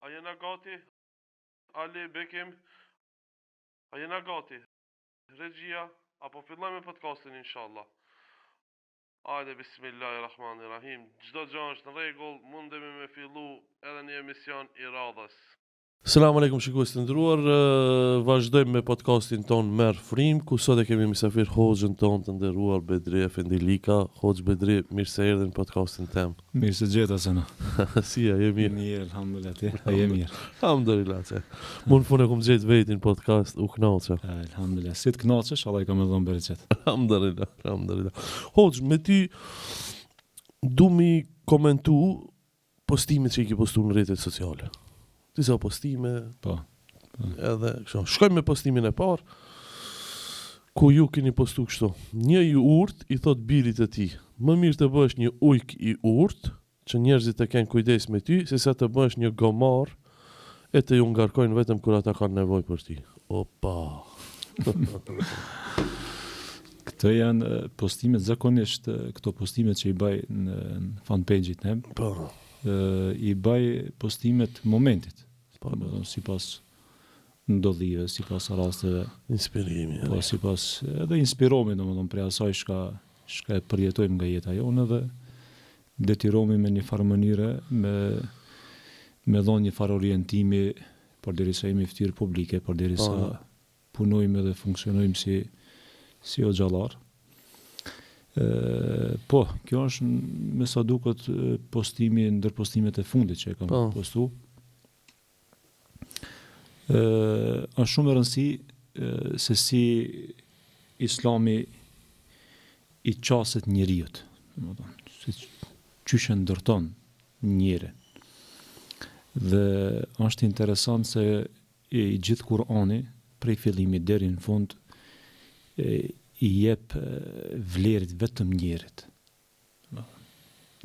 A jena gati? Ali, Bekim, a jena gati? Regjia, apo fillojmë podcastin inshallah. Hajde, bismillahirrahmanirrahim. Çdo gjë është në rregull, mundemi me fillu edhe një emision i radhës. Selam aleikum shikues të nderuar, vazhdojmë me podcastin ton Merr Frim, ku sot e kemi mysafir Hoxhën ton të nderuar Bedri Efendi Lika. Hoxh Bedri, mirë se erdhe në podcastin tem. Mirë se gjeta se në. Si ja, je mirë? Mirë, alhamdulillah, ti, a je mirë? Alhamdulillah, se. Mund fune kum gjetë vetin podcast, u knaqa. Alhamdulillah, si të knaqesh, Allah i ka me dhënë bereqet. Alhamdulillah. Hoxh, me ty du mi komentu postimet që i ki postu në rrjetet sociale. Disa postime, Po. edhe kështu. Shkojmë me postimin e parë, ku ju keni postu kështu. Një i urt i thot birit e tij, më mirë të bësh një ujk i urt, që njerëzit të kenë kujdes me ty, se sa të bësh një gomar e të ju ngarkojnë vetëm kur ata kanë nevojë për ty. Opa. Këto janë postimet zakonisht, këto postimet që i baj në fanpage-it nem, Po. I baj postimet momentit. Po, sipas ndodhive, sipas rasteve, inspirimi. po sipas edhe inspirohemi domethënë për asaj çka e përjetojmë nga jeta jonë dhe detyrohemi me një farë mënyre me dhënë një farë orientimi përderisa jemi fytyrë publike, përderisa punojmë dhe funksionojmë si o xhallar. Po, kjo është me sa duket postimi ndër postimet e fundit që e kam postu. Është shumë e rëndësi se si Islami i qaset njeriut, si qysh e ndërton njeri. Dhe është interesant se i gjithë Kur'ani prej fillimit deri në fund i jep vlerit vetëm njerit.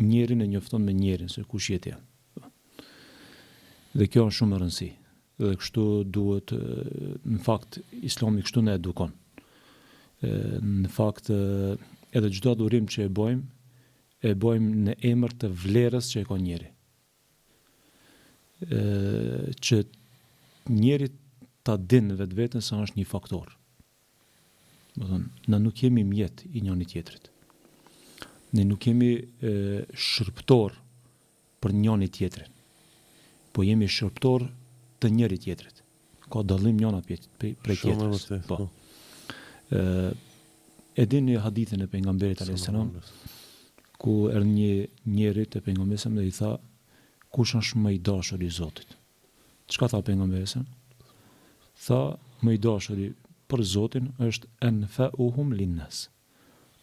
Njerin e njofton me njerin, se kush jeti janë. Dhe kjo është shumë e rëndësi. Dhe kështu duhet, në fakt, Islami kështu në edukon. Në fakt, edhe çdo adhurim që e bojmë në emër të vlerës që e ka njeri. Që njeri ta din vetë vetën se është një faktor. Na nuk jemi mjet i njëri tjetrit. Ne nuk jemi shërptor për njëri tjetrin, po jemi shërptor të njëri tjetrit. Ka dallim njëna prej tjetrës. Po. E dini hadithin e pejgamberit alayhis salam, ku erdhi një njeri te pejgamberi dhe i tha, kush është më i dashur i Zotit? Çka tha pejgamberi? Tha, më i dashuri për Zotin është anfa'uhum linnas.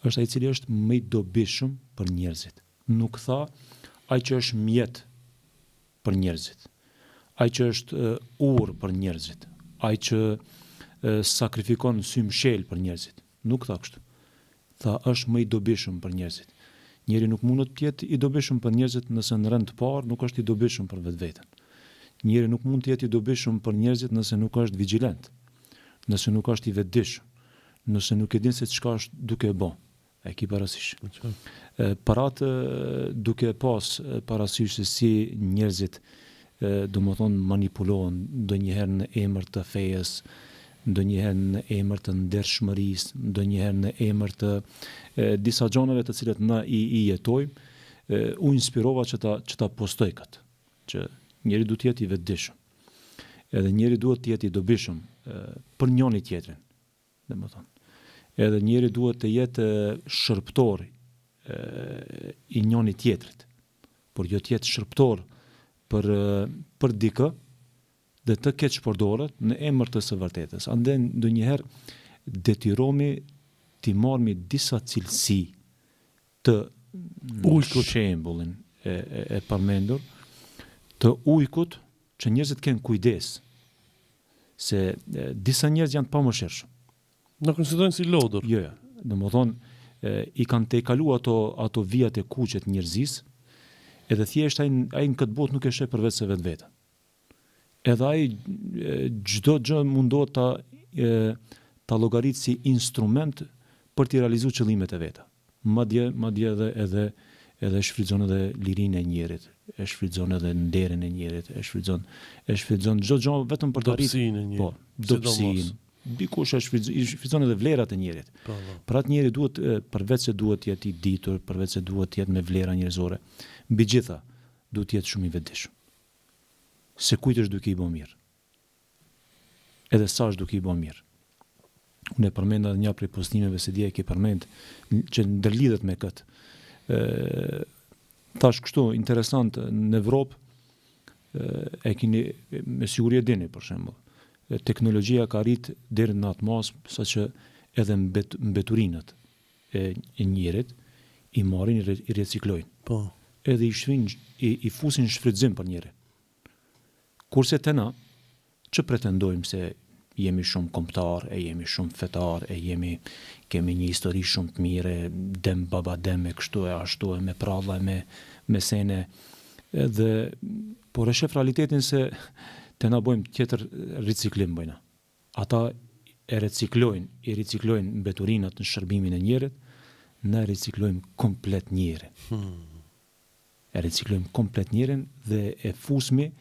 Është ai i cili është më i dobishëm për njerëzit. Nuk tha ai që është mjet për njerëzit. Ai që është urr për njerëzit. Ai që sakrifikon sy mshel për njerëzit. Nuk tha kështu. Tha është më i dobishëm për njerëzit. Njeri nuk mund të jetë i dobishëm për njerëzit nëse në rend të parë nuk është i dobishëm për vetveten. Njeri nuk mund të jetë i dobishëm për njerëzit nëse nuk është vigjilent. Nëse nuk është i vetëdijshëm, nëse nuk e din se çka është duke e bën, e ki parasysh. Për atë duke pas parasysh se si njerëzit domethënë manipulohen ndonjëherë në emër të fejes, ndonjëherë në emër të ndershmërisë, ndonjëherë në emër të disa gjonave të cilat na i jetojmë, u inspirova që ta postoj këtë, që njeri duhet të jetë i vetëdijshëm. Edhe njeri duhet të jetë i dobishëm për njëri tjetrin, domethënë. Edhe njeri duhet të jetë shërptor i njëri tjetrit, por jo të jetë shërptor për dikë dhe të keq përdoret në emër të së vërtetës. Andaj ndonjëherë detyrohemi të marrim disa cilësi të ujkut, shembullin e përmendur, të ujkut që njerëzit kanë kujdes, se disa njerëz janë të pamëshirshëm. Na konsiderojnë si lodër. Jo, domethënë i kanë tejkalu ato vijat e kuqe të njerëzisë, edhe thjesht ai në këtë botë nuk e sheh për vetë se vetvete. Edhe ai çdo gjë mundohet ta llogarit si instrument për të realizuar qëllimet e veta. Madje edhe shfrytëzon edhe lirinë e njerit, e shfrytëzon edhe nderin e njerit, e shfrytëzon çdo gjë vetëm për të arritur. Dobësinë e njerit. Po, dobësinë. Dikush e shfrytëzon edhe vlerat e njerit. Për atë njeri duhet, përveç se duhet të jetë i ditur, përveç se duhet të jetë me vlera njerëzore, mbi gjitha duhet të jetë shumë i vetëdijshëm. Se kujt është duke i bërë mirë. Edhe sa është duke i bërë mirë. Unë e përmend edhe një prej postimeve se dje e ke përmend që ndërlidhet me këtë. Tash kështu interesant në Evropë e keni me siguri e dini për shembull. Teknologjia ka arrit deri në atë mas saqë edhe mbeturinat e njerit i marrin i riciklojnë. Po. Edhe i fusin shfrytëzim për njerin. Kurse te na që pretendojmë se jemi shumë kombëtar, e jemi shumë fetar, kemi një histori shumë të mire, dem baba dem e kështu e ashtu e me pralla me sene. Edhe por e shef realitetin se te na bojmë tjetër riciklim bëjna. Ata i riciklojnë mbeturinat në shërbimin e njerit, ne riciklojmë komplet njerin. E riciklojmë komplet njerin dhe e fusmi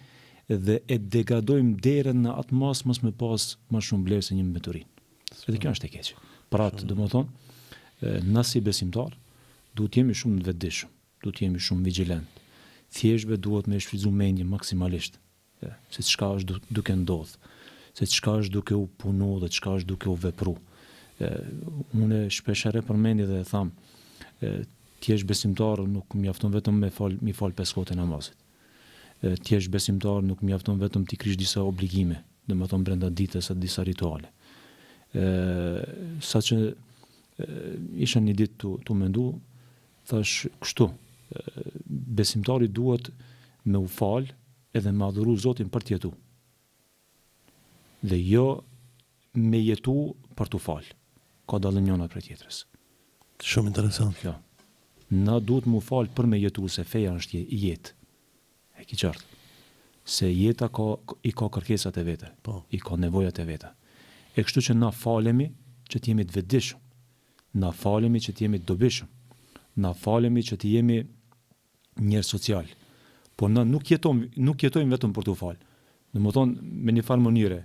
dhe e degradojmë derën në atë mas mos me pas më shumë vlerë se një mbeturin. Edhe kjo është e keqe. Pra atë, domethënë, na si besimtar duhet jemi shumë të vetëdijshëm, duhet jemi shumë vigjilent. Thjeshtëve duhet me shfrytëzu mendjen maksimalisht. Se çka është duke ndodh, se çka është duke u punu dhe çka është duke u vepru. Unë shpeshherë përmendi dhe e tham, ti je besimtar nuk mjafton vetëm mi fal 5 kohë namazit. Ti je besimtar nuk mjafton vetëm ti krish disa obligime, domethënë brenda ditës e disa rituale. Saqë isha një ditë tu mendu, thash kështu, besimtari duhet me u fal edhe me adhuru Zotin për t'jetu. Dhe jo me jetu për t'u fal. Ka dallim njëna për tjetrës. Shumë interesant. Ja. Na duhet mu fal për me jetu, se feja është jetë. E ki qartë. Se jeta i ka kërkesat e vete. Po. I ka nevojat e vete. E kështu që na falemi që t'jemi të vetëdijshëm. Na falemi që t'jemi të dobishëm. Na falemi që t'jemi njerëz social. Por na nuk jetojmë vetëm për t'u fal. Domethënë me një farë mënyre,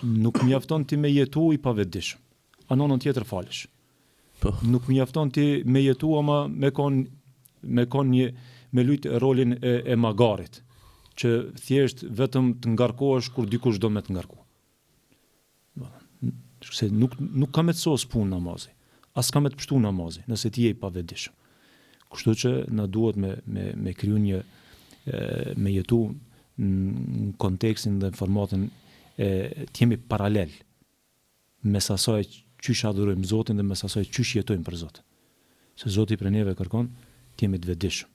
nuk mjafton ti me jetu i pavetëdijshëm. Anonën tjetër falesh. Po. Nuk mjafton ti me jetu ama me lut rolin e magarit, që thjesht vetëm të ngarkohesh kur dikush do me të ngarku. Se nuk ka me të sos punë namazi. As ka me të pështu namazi, nëse ti je i pavetëdijshëm. Kështu që na duhet me kriju me jetu në kontekstin dhe formatin të jemi paralel mes asaj qysh adhurojmë Zotin dhe mes asaj qysh jetojmë për Zotin. Se Zoti për neve kërkon të jemi të vetëdijshëm.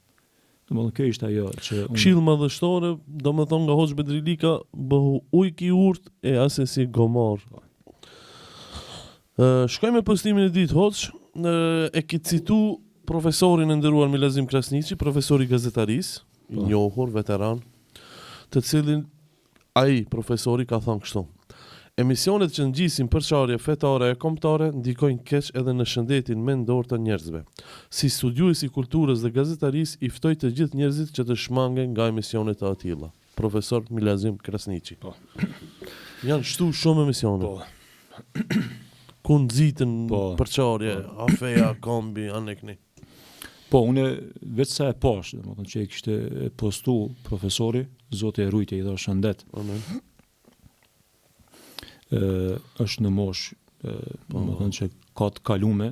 Domethënë kjo ishte ajo që Këshill madhështore, domethënë nga Hoxh Bedrilika, bëhu ujk i urt e asesi gomar. Shkoj me postimin e ditë, Hoxh, e ki citu profesorin e nderuar Milazim Krasniqi, profesori gazetarisë, i njohur, veteran, të cilin ai profesori ka thënë kështu: emisionet që ngjisin përçarje fetare e kombëtare ndikojnë keq edhe në shëndetin mendor të njerëzve. Si studiues i kulturës dhe gazetarisë, i ftoj të gjithë njerëzit që të shmangen nga emisionet të atilla. Profesor Milazim Krasniqi. Po. Janë shtu shumë emisione. Po. Ku nxitën Po. përçarje, afeja, kombi, anekni. Po, unë vetë sa e pash, domethënë që e kishte postu profesori, Zoti e rujtje i dha shëndet. Amen. Është në mosh, domethënë që ka të kalume,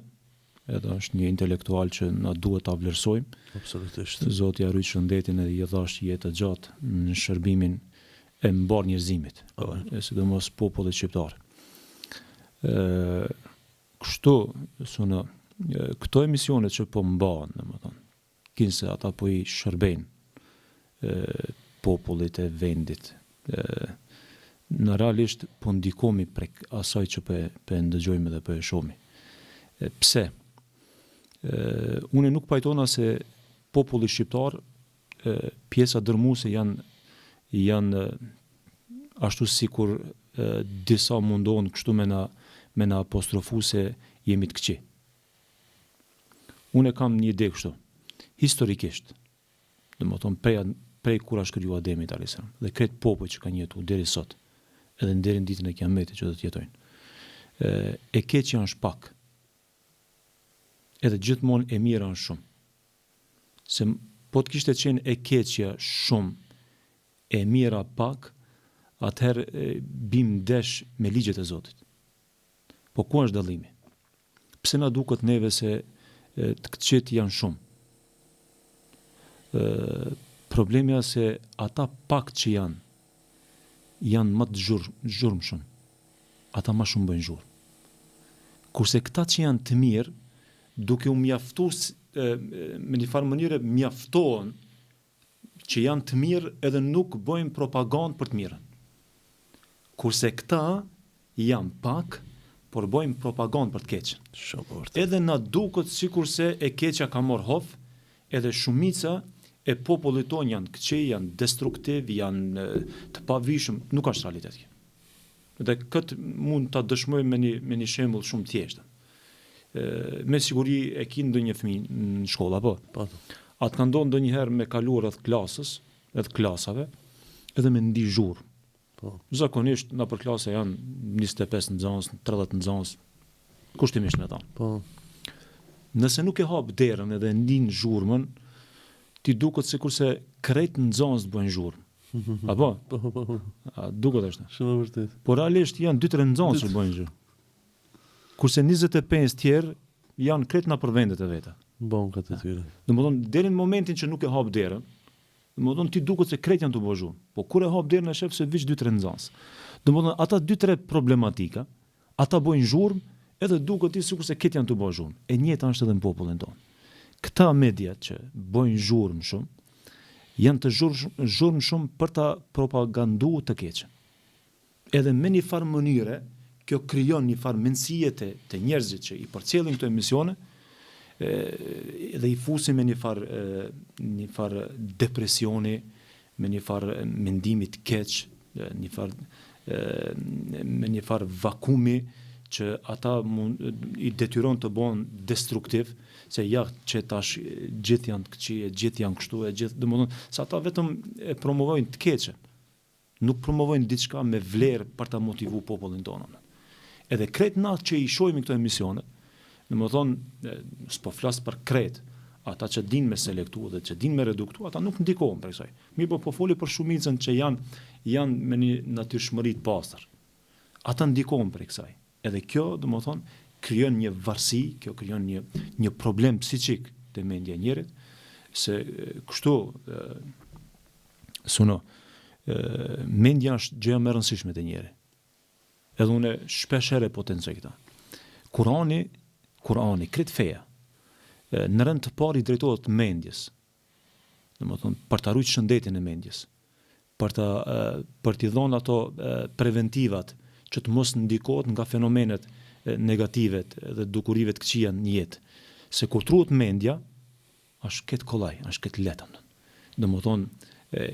edhe është një intelektual që na duhet ta vlerësojmë. Absolutisht. Zoti ja rujt shëndetin edhe i dhash jetë të gjatë në shërbimin e mbar njerëzimit, e sidomos popullit shqiptar. Kështu sonë këto emisionet që po mbahen, domethënë, kinse ata po i shërbejnë popullit e vendit. Në realisht po ndikomi prek asaj që po ndëgjojmë dhe po e shohim. Pse? Unë nuk pajtona se populli shqiptar, pjesa dërmuese janë ashtu sikur disa mundohen kështu me na apostrofu se jemi të këqij. Unë kam një ide kështu. Historikisht, Domethënë prej kur është kriju Ademi alayhis salam dhe këtë popull që kanë jetuar deri sot, edhe deri në ditën e Kiametit që do të jetojnë. E keqja është pak. Edhe gjithmonë e mira është shumë. Se po të kishte qenë e keqja shumë, e mira pak, atëherë bim ndesh me ligjet e Zotit. Po ku është dallimi? Pse na duket neve se të këqet janë shumë? Problemi është se ata pak që janë më të zhurmshëm. Ata më shumë bëjnë zhurmë. Kurse këta që janë të mirë, duke u mjaftuar me një farë mënyre mjaftohen që janë të mirë edhe nuk bëjnë propagandë për të mirën. Kurse këta janë pak, por bëjnë propagandë për të keqen. Edhe na duket sikurse e keqja ka marrë hof, edhe shumica e popullit tonë janë këqej, janë destruktiv, janë të pavishëm, nuk është realitet kjo. Dhe këtë mund ta dëshmoj me një shembull shumë thjeshtë. Me siguri e ki ndonjë fëmijë në shkolla, po. Atë ka ndodhur ndonjëherë me kaluar rreth klasës, edhe klasave, edhe me ndi zhurmë. Po. Zakonisht në për klase janë 25 nxënës, 30 nxënës, kushtimisht me ta. Po. Nëse nuk e hap derën edhe ndin zhurmën, ti duket sikurse krejt nxënës bëjnë zhurmë. Apo? Po. A duket ashtu? Shumë vërtet. Por realisht janë 2-3 nxënës që bëjnë zhurmë. Kurse 25 tjerë janë krejt në për vendet e veta. Bon këtë tyre. Domethënë deri në momentin që nuk e hap derën, domethënë ti duket se krejt janë të bëjë zhurmë. Po kur e hap derën e shef se veç 2-3 nxënës. Domethënë ata 2-3 problematika, ata bëjnë zhurmë, edhe duket ti sikurse këtë janë të bëjë zhurmë. E njëjta është edhe në popullin tonë. Këta media që bëjnë zhurmë shumë, janë të zhurmë shumë për ta propaganduar të keqen. Edhe me një farë mënyre, kjo krijon një farë mendësie të njerëzit që i përcjellin këto emisione, dhe i fusin me një farë depresioni, me një farë mendimi të keq, me një farë vakumi që ata i detyron të bëhen destruktiv, se ja që tash gjithë janë të këqije, gjithë janë kështu, domethënë se ata vetëm e promovojnë të keqen. Nuk promovojnë diçka me vlerë për ta motivuar popullin tonë. Edhe krejt natë që i shohim këto emisione, domethënë s'po flas për krejt, ata që dinë me selektu dhe që dinë me reduktu, ata nuk ndikohen për kësaj. Mirë po foli për shumicën që janë me një natyrshmëri të pastër. Ata ndikohen për kësaj. Edhe kjo, domethënë, krijon një varësi, kjo krijon një problem psiqik te mendja e njerit, se kështu mendja është gjëja më e rëndësishme te njeri. Edhe unë shpesh herë potencoj këta. Kurani, kretë feja, në rënd të parë i drejtohet mendjes. Domethënë për ta ruajtur shëndetin e mendjes, për t'i dhënë ato preventivat që të mos ndikohet nga fenomenet negative dhe dukurive të këqija në jetë. Se kur truhet mendja, është këtë kollaj, është këtë letëm. Domethënë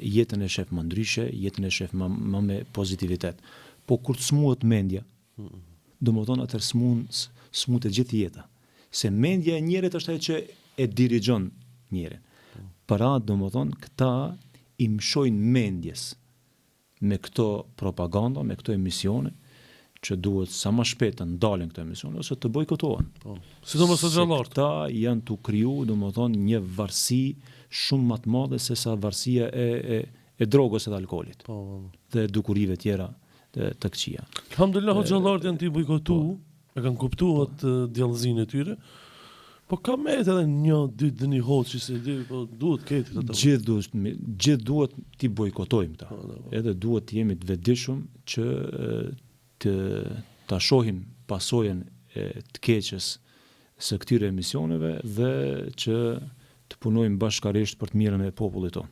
jetën e shef më ndryshe, jetën e shef më me pozitivitet. Po kur të smuhet mendja, domethënë atëherë smuhet e gjithë jeta. Se mendja e njerit është ajo që e dirigjon njerin. Para domethënë këta i mshojnë mendjes me këto propaganda, me këto emisione, që duhet sa më shpejt të ndalen këto emisione ose të bojkotohen. Sidomos së xhallarët. Këta janë të kriju, domethënë një varësi shumë më të madhe se sa varësia e drogës dhe alkoolit. Dhe dukurive tjera të këqija. Alhamdulillah, xhallarët janë të bojkotu, e kanë kuptuar atë djallëzinë e tyre. Po ka me edhe 1-2 dëni hoqë, se po duhet këtë të Gjithë duhet t'i bojkotojmë ta. Edhe duhet t'jemi të vetëdijshëm që ta shohim pasojën të keqes së këtyre emisioneve dhe që të punojmë bashkarisht për të mirën e popullit tonë.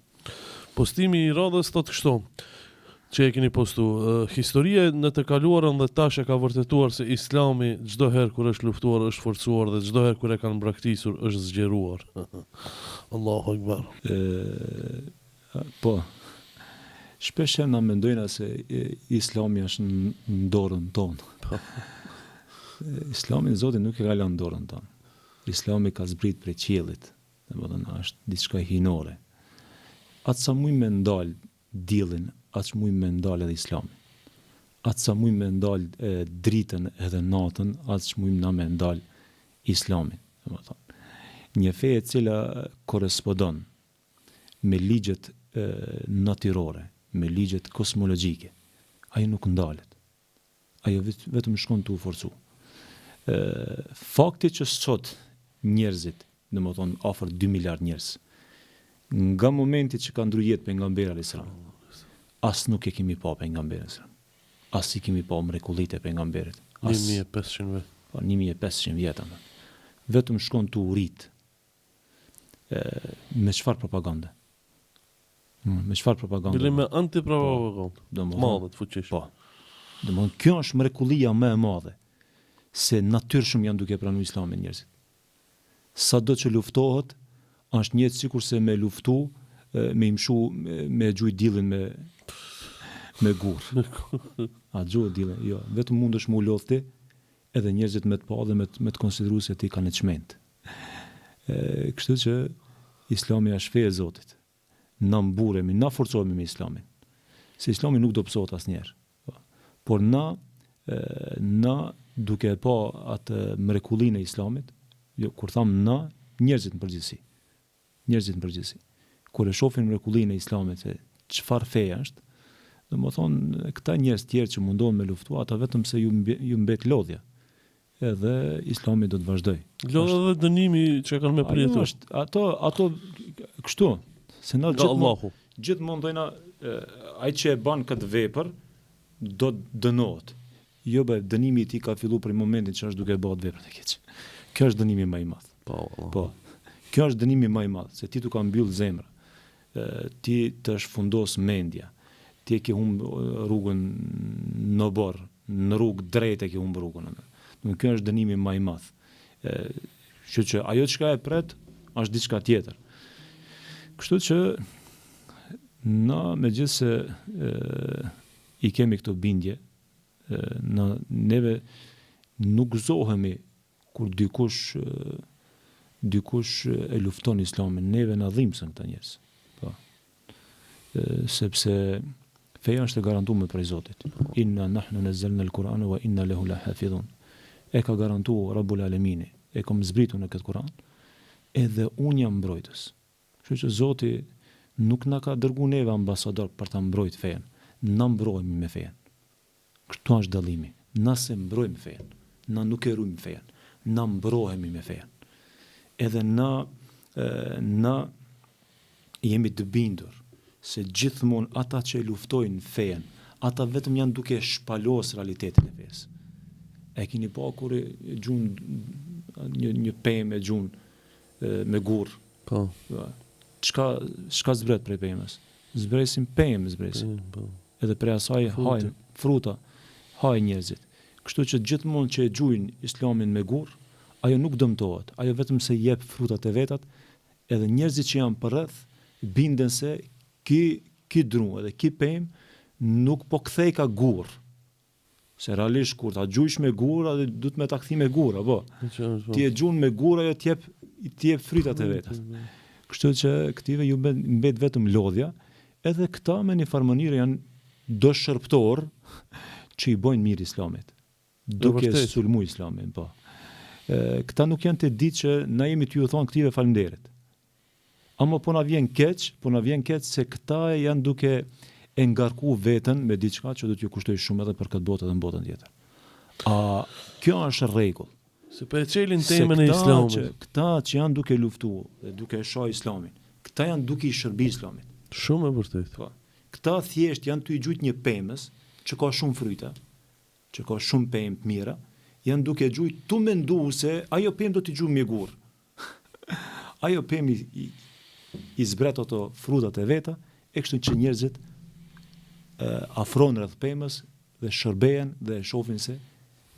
Postimi i radhës thotë kështu, që e keni postu, historia në të kaluarën dhe tash e ka vërtetuar se Islami çdo herë kur është luftuar është forcuar dhe çdo herë kur e kanë mbraktisur është zgjeruar. Allahu Akbar. Po. Shpesh na mendojnë se Islami është në dorën tonë. Islami Zoti nuk e ka lënë në dorën tonë. Islami ka zbrit prej qiellit, domethënë është diçka hinore. atë sa mujnë me ndalë dillin, atë mujnë me ndalë edhe islamin. Atë sa mujnë me ndalë dritën edhe natën, atë mujnë na me ndalë islamin. Një fe e cila korespondon me ligjet natyrore, me ligjet kosmologjike, ajo nuk ndalet. Ajo vetëm shkon të u forcu. Fakti që sot njerëzit, domethënë afër 2 miliard njerëz, nga momenti që ka ndru jetë pejgamberi alayhis salam, as nuk e kemi pa pejgamberin. As i kemi pa mrekullitë e pejgamberit. 1500 vjet. 1500 vjet. Vetëm shkon të urit. Me çfarë propagande? Me çfarë propagande? Bile me antipropagandë. Madhe të fuqishme. Po. Domthon kjo është mrekullia më e madhe se natyrshëm janë duke pranuar Islamin njerëzit. Sado që luftohet, është njëjtë sikur se me luftu, me imshu, me gjuj dillin me gur. A gjuj dillin, jo, vetëm mundesh mu lodh ti, edhe njerëzit me të pa dhe me të konsideru se ti kanë çment. Kështu që Islami është feja e Zotit. Na mburemi, na forcohemi me Islamin. Se Islami nuk do pësohet asnjëherë. Por na duke pa atë mrekullinë e Islamit, jo, kur tham na, njerëzit në përgjithësi. Kur e shohin mrekullinë e Islamit se çfarë feja është, domethënë këta njerëz tjerë që mundohen me luftu, ata vetëm se ju mbet lodhja. Edhe Islami do të vazhdoj. Lodhja dhe dënimi që kanë me përjetuar. Ato kështu, se na Allahu. Gjithmonë dojna ai që e bën këtë vepër do dënohet. Jo be, dënimi i tij ka filluar prej momentit që është duke bërë veprën e keq. Kjo është dënimi më i madh. Po. Kjo është dënimi më i madh, se ti tu ka mbyll zemra. Ti të shfundos mendja. Ti e ke humb rrugën në borr, në rrugë drejt e ke humb rrugën. Domethënë kjo është dënimi më i madh. Kështu që ajo çka e pret është diçka tjetër. Kështu që na megjithse i kemi këto bindje, neve nuk gëzohemi kur dikush e lufton Islamin, neve na dhimbsen këta njerëz. Po. Sepse feja është e garantuar prej Zotit. Inna nahnu nazzalna al-Qur'ana wa inna lahu lahafidhun. E ka garantuar Rabbul Alamini, e kam zbritur në këtë Kur'an, edhe unë jam mbrojtës. Kështu që Zoti nuk na ka dërguar neve ambasador për ta mbrojtur fejen. Na mbrojmë me fejen. Këtu është dallimi. Na se mbrojmë fejen. Na nuk e ruajmë fejen. Na mbrohemi me fejen. Edhe na jemi të bindur se gjithmonë ata që e luftojnë fejen, ata vetëm janë duke shpalos realitetin e fejës. E keni pa kur e gjun një pemë e gjun me gur. Po. Çka zbret prej pemës? Zbresin pemë, zbresin. Po. Edhe prej asaj hajnë fruta, hajnë njerëzit. Kështu që gjithmonë që e gjujnë Islamin me gur, ajo nuk dëmtohet, ajo vetëm se jep frutat e vetat, edhe njerëzit që janë përreth binden se ki dru edhe ki pemë nuk po kthej ka gur. Se realisht kur ta gjujsh me gur, atë duhet me ta kthi me gur, apo? Ti e gjun me gur, ajo ti jep frutat e vetat. Kështu që këtive ju mbet vetëm lodhja, edhe këta me një farmonire janë do shërptor që i bojnë mirë Islamit. Duke sulmu Islamin, po. Këta nuk janë të ditë që na jemi t'ju thonë këtive faleminderit. Ama po na vjen keq se këta janë duke e ngarku veten me diçka që do t'ju kushtoj shumë edhe për këtë botë edhe në botën tjetër. Kjo është rregull. Se për e qelin temën e Islamit. Këta që janë duke luftu dhe duke shoh Islamin, këta janë duke i shërbi Islamit. Shumë e vërtet. Po. Këta thjesht janë të i gjujt një pemës që ka shumë fryta, që ka shumë pemë të mira, janë duke gjujt të mendu se ajo pemë do t'i gjujt me gur. Ajo pemë i zbret ato frutat e veta, e kështu që njerëzit afron rreth pemës dhe shërbejen dhe shohin se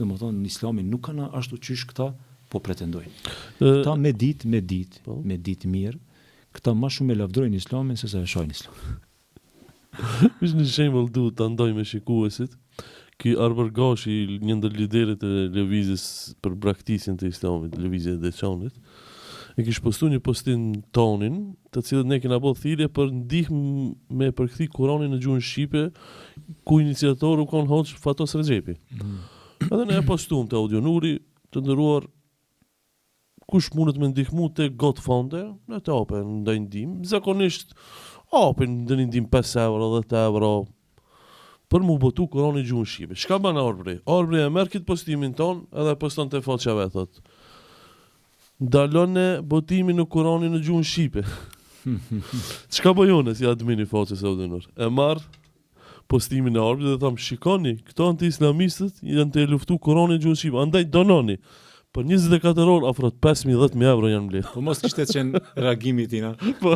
domethënë në Islamin nuk kanë ashtu qysh këta po pretendojnë. Këta me ditë mirë, këta më shumë e lavdrojnë Islamin se sa e shohin Islamin. Është një shembull duhet ta ndaj me shikuesit. Ky Arbergashi, një ndër liderët e lëvizjes për braktisjen të Islamit, lëvizja e Deçanit, e kish postu një postim tonin, të cilët ne kena bërë thirrje për ndihmë me përkthi Kur'anin në gjuhën shqipe, ku iniciatoru kon Hoxh Fatos Rexhepi. Edhe ne e postuam te Audionuri, të nderuar, kush mundet me ndihmu te GoFundMe, ne të hapen ndaj ndihmë, zakonisht hapen ndonjë ndihmë 5 euro, 10 euro, për mu botu Kur'anin në gjuhën shqipe. Çka bën Arbri? Arbri e merr këtë postimin ton edhe poston te faqja vet, thotë. Ndalon botimin në Kur'anin në gjuhën shqipe. Çka bëjone si admini faqes e Audionur? E marr postimin e Arbrit dhe tham, shikoni, këto anti-islamistët janë të luftu Kur'anin në gjuhën shqipe, andaj dononi. Për 24 orë afrot 5.000-10.000 euro janë mbledh. Po mos kishte qenë reagimi i tina. Po,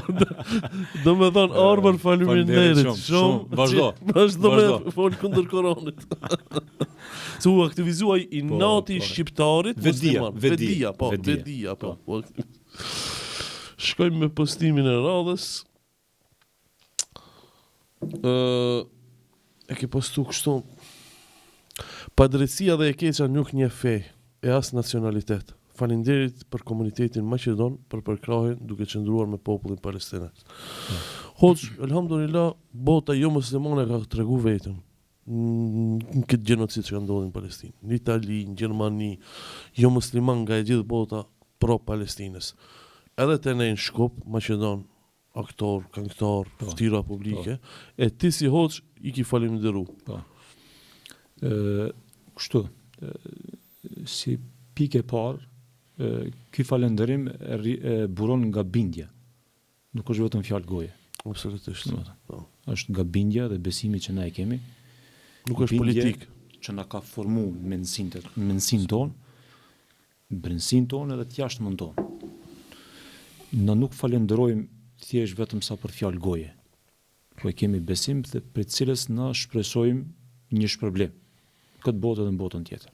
do me thonë, Arbër faleminderit. Shumë. Vazhdo. Me folë kundër Koranit. Se u aktivizuaj i nati shqiptarit musliman. Vedia. Shkojmë me postimin e radhës. E ke postu kështu. Padrejtësia dhe e keqa nuk një fe, e as nacionalitet. Falenderit për komunitetin Maqedon për përkrahjen duke qëndruar me popullin palestinez. Hoxh, elhamdulillah, bota jo muslimane ka tregu vetëm në këtë gjenocid që ka ndodhur në Palestinë. Në Itali, në Gjermani, jo musliman nga e gjithë bota pro Palestinës. Edhe te ne në Shkup, Maqedon, aktor, këngëtar, ftira publike, e ti si Hoxh i ki falenderu. Kështu, si pikë e parë, ky falënderim buron nga bindja. Nuk është vetëm fjalë goje. Absolutisht. Është nga bindja dhe besimi që na e kemi. Nuk është politik. Që na ka formu mendsinë tonë, brendsinë tonë edhe të jashtëmën tonë. Na nuk falenderojmë thjesht vetëm sa për fjalë goje. Po e kemi besim dhe për cilës na shpresojmë një shpërblim. Këtë botë dhe në botën tjetër.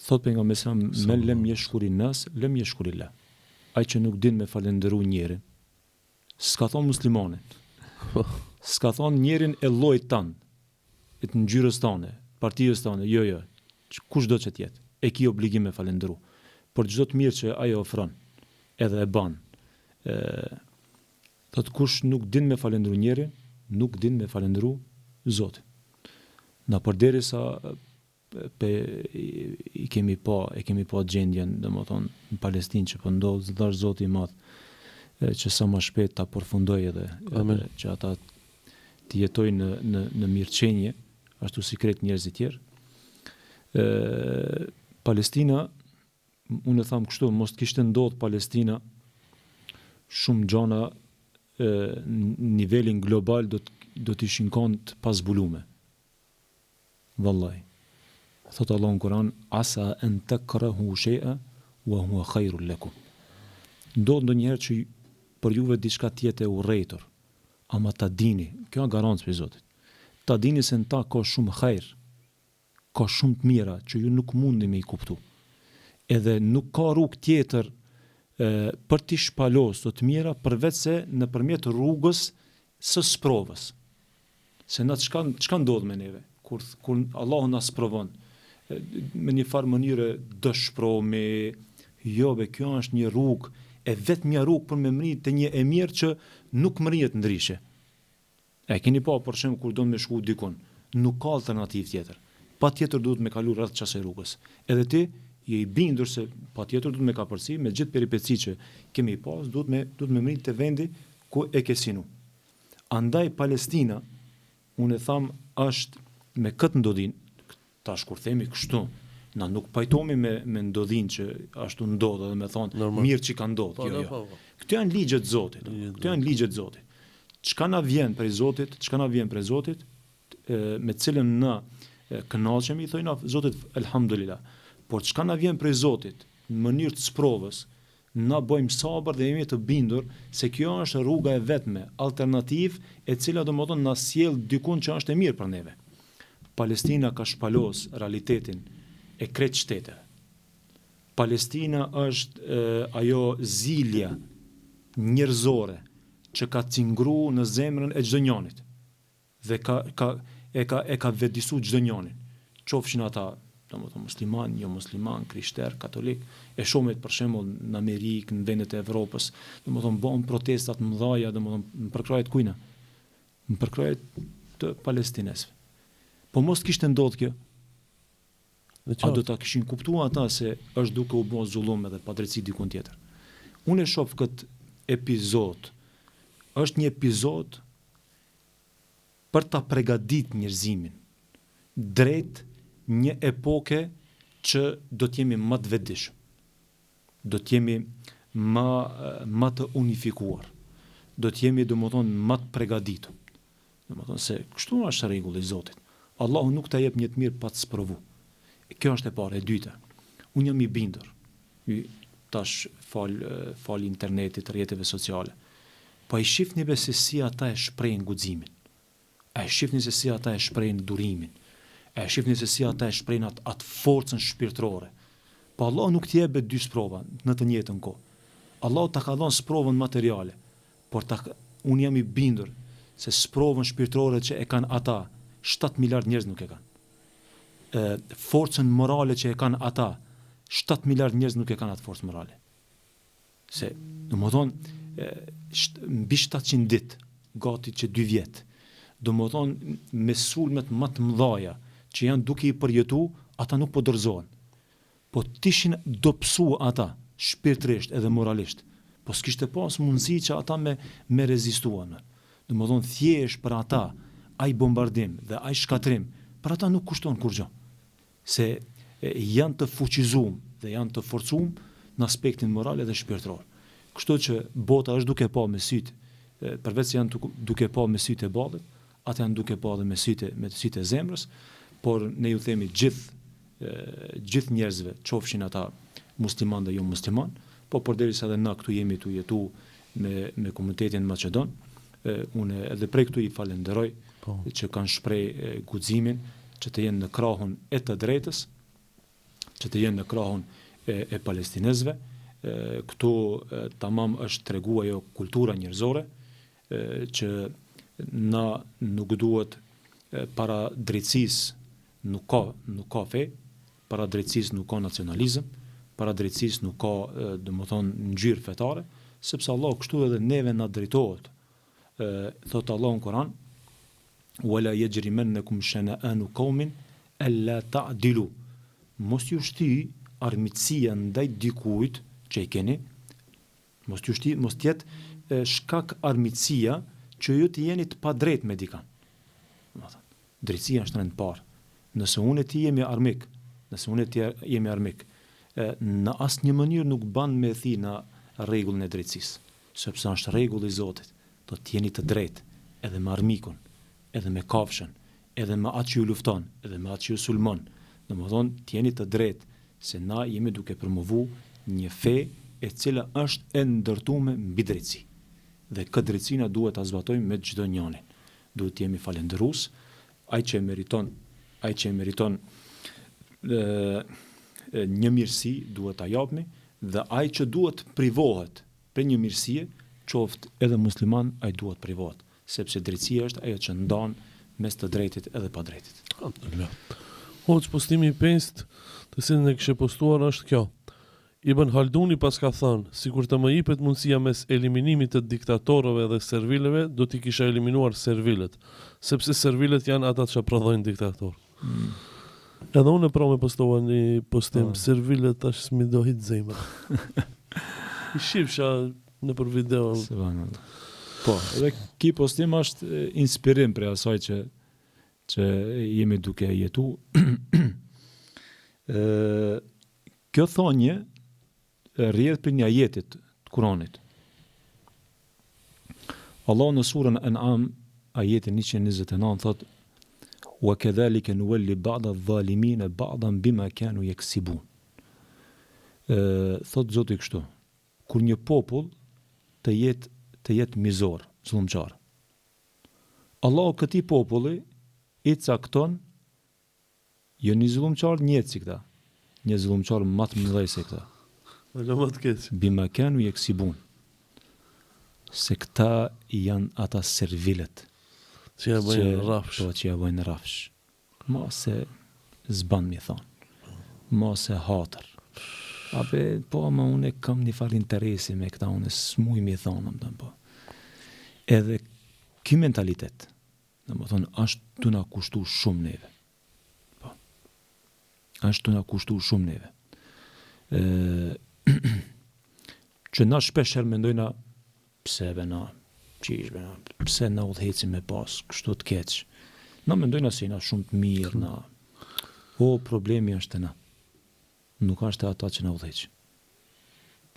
Thot pejgamberi sa me lem yeshkuri nas, lem yeshkuri la. Ai që nuk din me falenderu njerin, s'ka thon muslimanin. S'ka thon njerin e llojit tan, e të ngjyrës tane, partijës tane, jo. Kushdo që të jetë, e ki obligim me falenderu. Por çdo të mirë që ai ofron, edhe e bën. Thot kush nuk din me falenderu njerin, nuk din me falenderu Zotin. Na përderisa e kemi pa gjendjen, domethënë në Palestinë që po ndodh, dash Zoti i Madh që sa më shpejt ta përfundoj edhe që ata të jetojnë në mirëqenie, ashtu si kretë njerëzit tjerë. Palestina, unë e tham kështu, mos kishte ndodhur Palestina, shumë gjana nivelin global do të ishin kanë pas zbulume. Wallahi. Thot Allah në Kur'an, asa an takrahu shay'a wa huwa khairul lakum. Ndodh ndonjëherë që për juve diçka tjetë e urrëtur, ama ta dini, kjo është garancë për Zotit. Ta dini se në ta ka shumë hajër, ka shumë të mira që ju nuk mundi me i kuptu. Edhe nuk ka rrugë tjetër për t'i shpalosur të mira përveç se nëpërmjet rrugës së sprovës. Se na çka ndodh me neve kur Allahu na sprovon me një farë mënyre dëshpërohemi, kjo është një rrugë, e vetmja rrugë për me mrit të një e mirë që nuk mrihet ndryshe. E keni pa për shembull kur do me shku dikun, nuk ka alternativë tjetër. Patjetër duhet me kalu rreth çasaj rrugës. Edhe ti je i bindur se patjetër duhet me kapërsi me gjithë peripeci që kemi pas, duhet me mrit te vendi ku e ke sinu. Andaj Palestina, unë e tham, është me këtë ndodhin, tash kur themi kështu, na nuk pajtohemi me ndodhin që ashtu ndodh dhe me thonë mirë që ka ndodhur. Jo. Këto janë ligjet e Zotit. Çka na vjen prej Zotit, me cilën na kënaqemi, i thojna Zotit elhamdulillah. Por çka na vjen prej Zotit në mënyrë të sprovës, na bëjmë sabër dhe jemi të bindur se kjo është rruga e vetme, alternativë e cila domethënë na sjell dikun që është e mirë për neve. Palestina ka shpalos realitetin e kretë shteteve. Palestina është ajo zilja njerëzore që ka cingru në zemrën e çdo njanit dhe e ka vedisu çdo njanin. Qofshin ata domethënë musliman, jo musliman, krishter, katolik, e shohim për shembull në Amerikë, në vendet e Evropës, domethënë bën protestat mëdha, domethënë në përkrahje të kujna, në përkrahje të palestinezëve. Po mos kishte ndodhur kjo, a do ta kishin kuptuar ata se është duke u bërë zullum edhe padrejtësi dikun tjetër. Unë e shoh këtë epizod, është një epizod për ta përgatitur njerëzimin drejt një epoke që do të jemi më të vetëdijshëm. Do të jemi më të unifikuar. Do të jemi domethënë më të përgatitur. Domethënë se kështu është rregulli i Zotit. Allahu nuk ta jep një të mirë pa të sprovu. Kjo është e parë, e dyta. Unë jam i bindur. Tash fal internetit, rrjeteve sociale. Po i shihni se si ata e shprehin guximin. E shihni se si ata e shprehin durimin. E shihni se si ata e shprehin atë forcën shpirtërore. Po Allah nuk t'i jep dy sprova në të njëjtën kohë. Allah ta ka dhënë sprovën materiale, por unë jam i bindur se sprovën shpirtërore që e kanë ata, 7 miliard njerëz nuk e kanë. Forcën morale që e kanë ata, 7 miliard njerëz nuk e kanë atë forcë morale. Se, domethënë, mbi 700 ditë, gati që 2 vjet, domethënë me sulmet më të mëdha që janë duke i përjetu, ata nuk po dorëzohen. Po tishin dobësu ata shpirtërisht edhe moralisht. Po s'kishte pas mundësi që ata me rezistuan. Domethënë thjesht për ata ai bombardim dhe ai shkatrim, për ata nuk kushton kurrgjë. Se janë të fuqizuar dhe janë të forcuar në aspektin moral dhe shpirtëror. Kështu që bota është duke pa me sytë, përveç se janë duke pa me sytë e ballit, ata janë duke pa edhe me sytë e zemrës, por ne ju themi gjithë njerëzve, qofshin ata musliman dhe jo musliman, po përderisa edhe na këtu jemi tu jetu me komunitetin Maqedon, unë edhe prej këtu i falenderoj që kanë shpreh guximin, që të jenë në krahun e të drejtës, që të jenë në krahun e palestinezëve. Këtu tamam është treguar ajo kultura njerëzore, që na nuk duhet para drejtësisë nuk ka fe, para drejtësisë nuk ka nacionalizëm, para drejtësisë nuk ka domethënë ngjyrë fetare, sepse Allah kështu edhe neve na drejtohet. Thot Allahu në Kur'an: "Wala yajrimannakum shana'anu qaumin alla ta'dilu." Mos ju shty armiqësia ndaj dikujt që i keni, mos tjetë shkak armiqësia që ju të jeni të padrejt me dikan. Drejtësia është rend parë. Nëse unë e ti jemi armik, në asnjë mënyrë nuk ban me thi në rregullin e drejtësisë, sepse është rregulli i Zotit. Do të jeni të drejtë edhe me armikun, edhe me kafshën, edhe me atë që ju lufton, edhe me atë që ju sulmon. Domethënë të jeni të drejtë, se na jemi duke promovu një fe e cila është e ndërtuar mbi drejtësi. Dhe këtë drejtësi na duhet ta zbatojmë me çdo njërin. Duhet të jemi falëndërues, ai që e meriton një mirësi duhet ta japni, dhe ai që duhet privohet për një mirësie, qoftë edhe musliman, ai duhet privohet, sepse drejtësia është ajo që ndan mes të drejtit edhe pa drejtit. Hoç, postimi i 5 të cilin e kishe postuar është kjo. Ibn Halduni pas ka thënë, sikur të më jepet mundësia mes eliminimit të diktatorëve dhe servilëve, do t'i kisha eliminuar servilët, sepse servilët janë ata që prodhojnë diktatorë. Edhe unë pra me postova një postim, servilët tash s'mi do hit zemra. I shifsha në për video. Po, edhe ki postim është inspirim për asaj që jemi duke jetu. Kjo thonje rrjedh për një ajetit të Kuranit. Allah në surën An'am, ajetin 129 thot: "Wa kadhalika nuwalli ba'da adh-dhalimina ba'dan bima kanu yaksibun." Thot Zoti kështu: kur një popull të jetë mizor, zullumçar, Allahu këtij populli i cakton jo një zullumçar njëtë si këta, një zullumçar më të mëdhej se këta. Bima kanu yaksibun. Se këta janë ata servilet që ja bëjnë rafsh. Që ja bëjnë rafsh. Ma se zban mi thonë. ma se hatër. Ape, po, ama unë kam një farë interesi me këta, unë s'muj mi thonë, po. Edhe ky mentalitet, dhe më thonë, ashtë të na kushtu shumë neve. Po. Ashtë të na kushtu shumë neve. Që na shpesher mendojna, pse bena, qish bena, pse na udhecim me pas, kështu të keq. Na mendojna si na shumë të mirë, na. O, problemi është e na. Nuk është e ata që na udheq.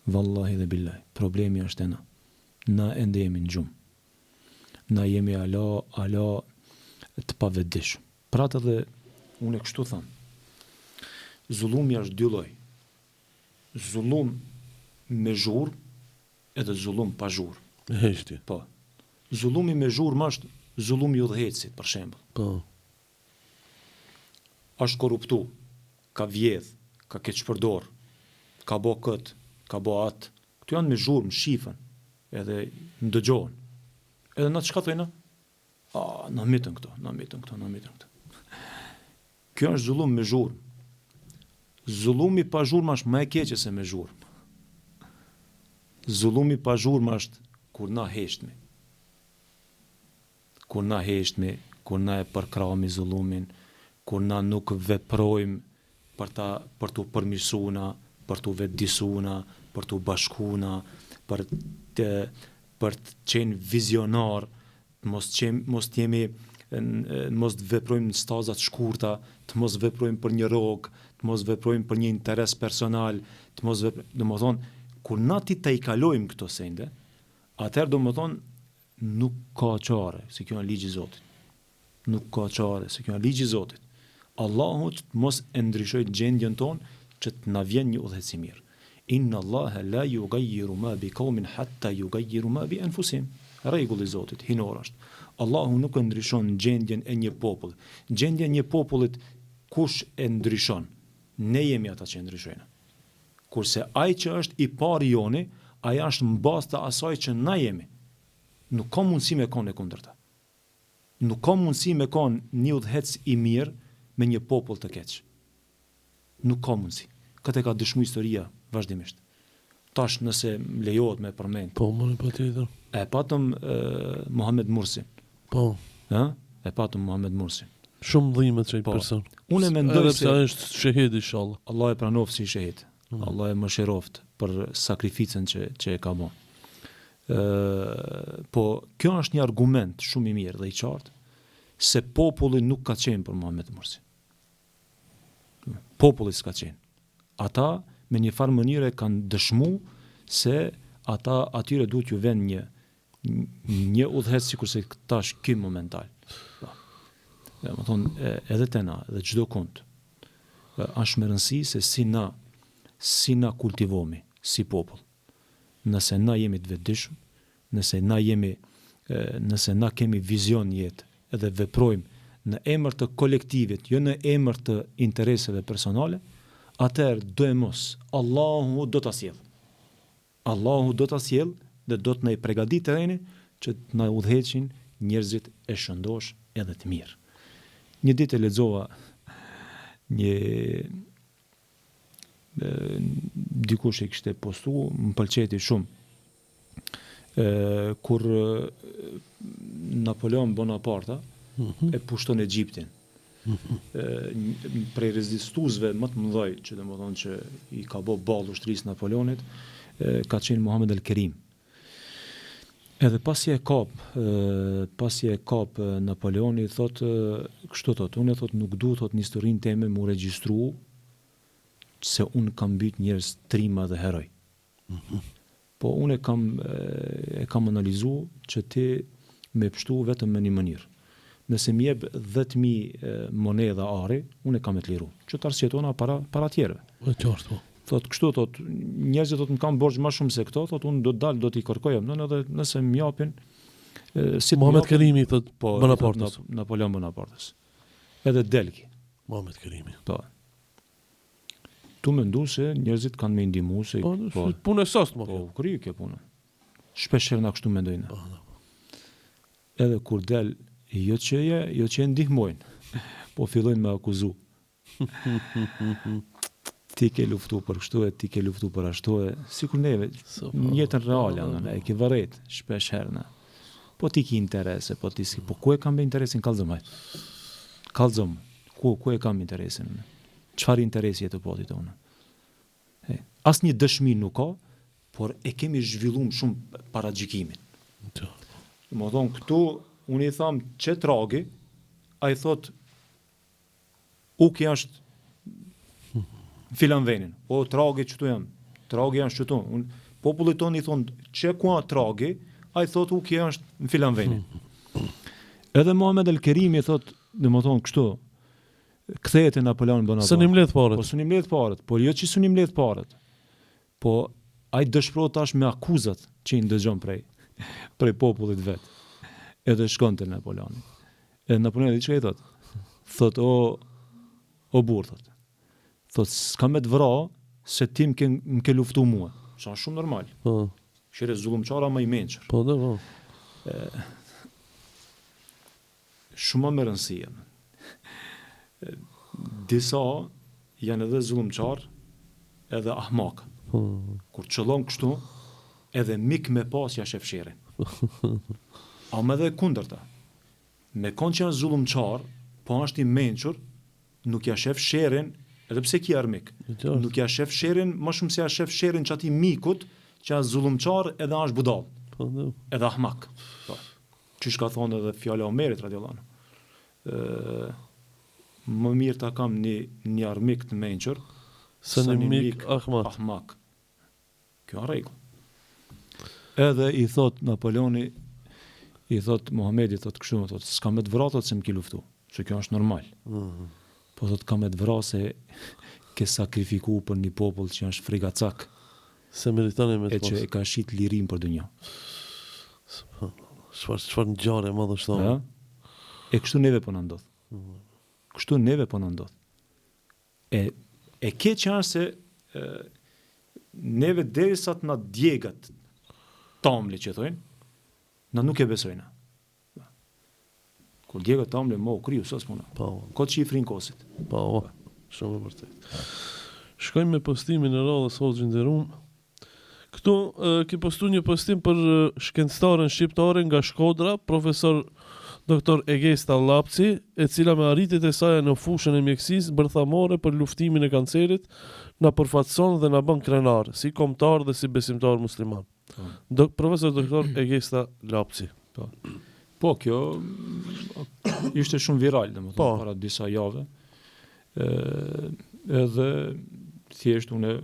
Wallahi dhe billahi, problemi është e na. Na ende jemi në gjumë. Na jemi ala të pavetdijshëm. Pra të dhe, unë e kështu thamë, zullumi është dy lloj. Zullum me zhurmë edhe zullum pa zhurmë. Me heshtje. Po. Zullumi me zhurmë është zullumi i udhëhecit, për shembull. Po. Është korruptu, ka vjedh, ka keqpërdor, ka bo këtë, ka bo atë. Këtu janë me zhurmë, shifën, edhe ndëgjohen. Edhe na çka thojna? Na mitën këto. Kjo është zullum me zhurmë. Zullumi pa zhurmë është më e keqe se me zhurmë. Zullumi pa zhurmë është kur na heshtmi. Kur na e përkrahemi zullumin, kur na nuk veprojmë për t'u përmirësuna, për t'u vetëdijsuna, për t'u bashkuna, për të qenë vizionar, mos të veprojmë në stazat shkurta, të mos veprojmë për një rogë, të mos veprojmë për një interes personal, domethënë, kur na ti ta i kalojmë këto sende, atëherë domethënë nuk ka çare, se kjo është ligji i Zotit. Nuk ka çare, se kjo është ligji i Zotit. Allahu mos e ndryshoj gjendjen tonë që të na vjen një udhëheci mirë. Inna Allaha la yughayyiru ma bi qaumin hatta yughayyiru ma bi anfusihim. Rregulli i Zotit hinor është. Allahu nuk e ndryshon gjendjen e një populli. Gjendja e një popullit kush e ndryshon? Ne jemi ata që e ndryshojnë. Kurse ai që është i pari joni, ai është mbas të asaj që na jemi. Nuk ka mundësi me konë e kundërta. Nuk ka mundësi me konë një udhëhec i mirë me një popull të keq. Nuk ka mundësi. Këtë e ka dëshmu historia vazhdimisht. Tash nëse lejohet me përmend. Po, më patjetër. E patëm Muhammed Mursin. Po. E patëm Muhammed Mursin. Shumë dhimbët çaj Po. person. Unë mendoj se është shahid inshallah. Allah e pranoft si shahid. Allah e mëshiroft për sakrificën që e ka bën. Po kjo është një argument shumë i mirë dhe i qartë se populli nuk ka qenë për Muhammed Mursin. Populli s'ka qenë. Ata me një farë mënyre kanë dëshmu se ata atyre duhet ju vend një udhëhec sikurse tash ky momental. Dhe më thonë edhe te na, edhe çdo kund. Është më rëndësi se si na kultivomi si popull. Nëse na jemi të vetëdijshëm, nëse na kemi vizion jetë edhe veprojmë në emër të kolektivit, jo në emër të intereseve personale, atëherë do e mos Allahu do ta sjell. Allahu do ta sjell dhe do të na i përgatit terrenin që të na udhëheqin njerëzit e shëndosh edhe të mirë. Një ditë e lexova dikush e kishte postuar, më pëlqeti shumë. Kur Napoleon Bonaparte e pushton Egjiptin. Prej rezistuesve më të mëdhej, që domethënë që i ka bë ballë ushtrisë Napoleonit, ka qenë Muhammed el-Kerim. Edhe pasi e kap Napoleoni, kështu thot, unë nuk duhet në historinë time mu regjistru se unë kam mbyt njerëz trima dhe heroj. Po unë e kam analizu që ti me pështu vetëm me një mënyrë. Nëse më jep 10.000 monedha ari, unë e kam e të liru. Që të arsjetona para tjerëve. E qartë, po. Kështu thot, njerëzit më kam borxh më shumë se këto, unë do të dal, do t'i kërkoj, edhe nëse më japin si Muhammed Kerimi thot po, Bonapartes. Napoleon Bonapartes. Edhe Delki. Muhammed Kerimi. Po. Tu mendu se njerëzit kanë me ndihmu se Po, punë e sast më. po kry kjo punë. Shpeshherë na kështu mendojnë. Edhe kur del jo që ndihmojnë, po fillojnë me akuzu. ti ke luftu për kështu e ti ke luftu për ashtu e sikur neve në jetën reale e ke vërret shpesh herë. Po ti ki interese, po ti si, po ku e kam me interesin kallëzom hajt? Kallëzom, ku e kam interesin? Çfarë interesi e të potit tonë? Asnjë dëshmi nuk ka, por e kemi zhvilluar shumë para gjykimin. Më thonë këtu, unë i tham që tragi, a i thot uki është filan venin, o tragi qëtu jam, tragi janë qëtu. Popullit tonë i thonë që kua tragi, a i thot uki është në filan venin. Edhe Muhammed el-Kerimi thot, dhe më thonë kështu, kthehet e Napoleon Bonaparte. Së një mledh parët. Po së një mledh parët, por jo që së një mledh parët. Po ai dëshpërohet tash me akuzat që i ndëgjon prej popullit vet. Edhe shkon te Napoleoni. Edhe Napoleoni çka i thot? Thot o burr thot. Thot s'ka me të vra se ti më ke luftu mua. Sa shumë normal. Po. Shire zullumçara më i mençur. Po, po. Shumë më rëndësia. Disa janë edhe zullumçar, edhe ahmak. Kur qëllon kështu, edhe mik me pas ja shef sherin. A me dhe kundërta. Me konë që janë zullumçar, po është i mençur, nuk ja shef sherin, edhe pse ki armik. Nuk ja shef sherin, më shumë se ja shef sherin që ati mikut, që janë zullumçar edhe është budall. Edhe ahmak. Qysh ka thonë edhe fjala e Omerit radiallahu anhu. Më mirë ta kam një armik të mençur, se një mik ahmak. Kjo është rregull. Edhe i thot Napoleoni, i thot Muhamedi, thot kështu, thot s'ka me të vratot se më ki luftu, që kjo është normal. Po thot ka me të vra se ke sakrifiku për një popull që është frigacak, se meritane me të e që e ka shit lirim për dënja. Çfarë ngjarje më dhe shtonë. E kështu neve po na ndodh. Kështu neve po na ndodh. E keqja është se neve derisa të na djegat tamli që thojnë, na nuk e besojna. Kur djegat tamli më u kriju sot puna. Po. Kot që i frin kosit. Po, shumë e vërtet. Shkojmë me postimin e radhës Hoxhën Derum. Këtu ke postu një postim për shkencëtaren shqiptare nga Shkodra, profesor Dr. Egesta Lapci, e cila me arritjet e saj në fushën e mjekësisë bërthamore për luftimin e kancerit na përfaqëson dhe na bën krenar, si kombëtar dhe si besimtar musliman. Profesor Dr. Egesta Lapci. Po, kjo ishte shumë viral, domethënë para disa javë. Edhe thjesht unë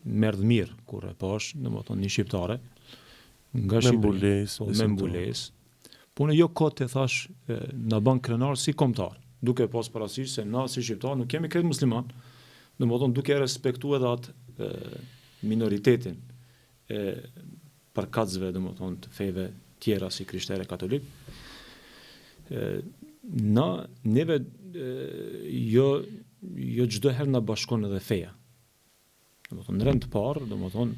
merr mirë kur e pash, domethënë një shqiptare nga Shqipëria, me mbulesë. Po unë jo kote thash na bën krenar si kombëtar, duke pas parasysh se na si shqiptar nuk kemi krejt musliman, domethënë duke respektuar edhe atë minoritetin e përkatësve, domethënë të feve tjera si krishterë katolik. Neve jo çdo herë na bashkon edhe feja. Domethënë në rend të parë, domethënë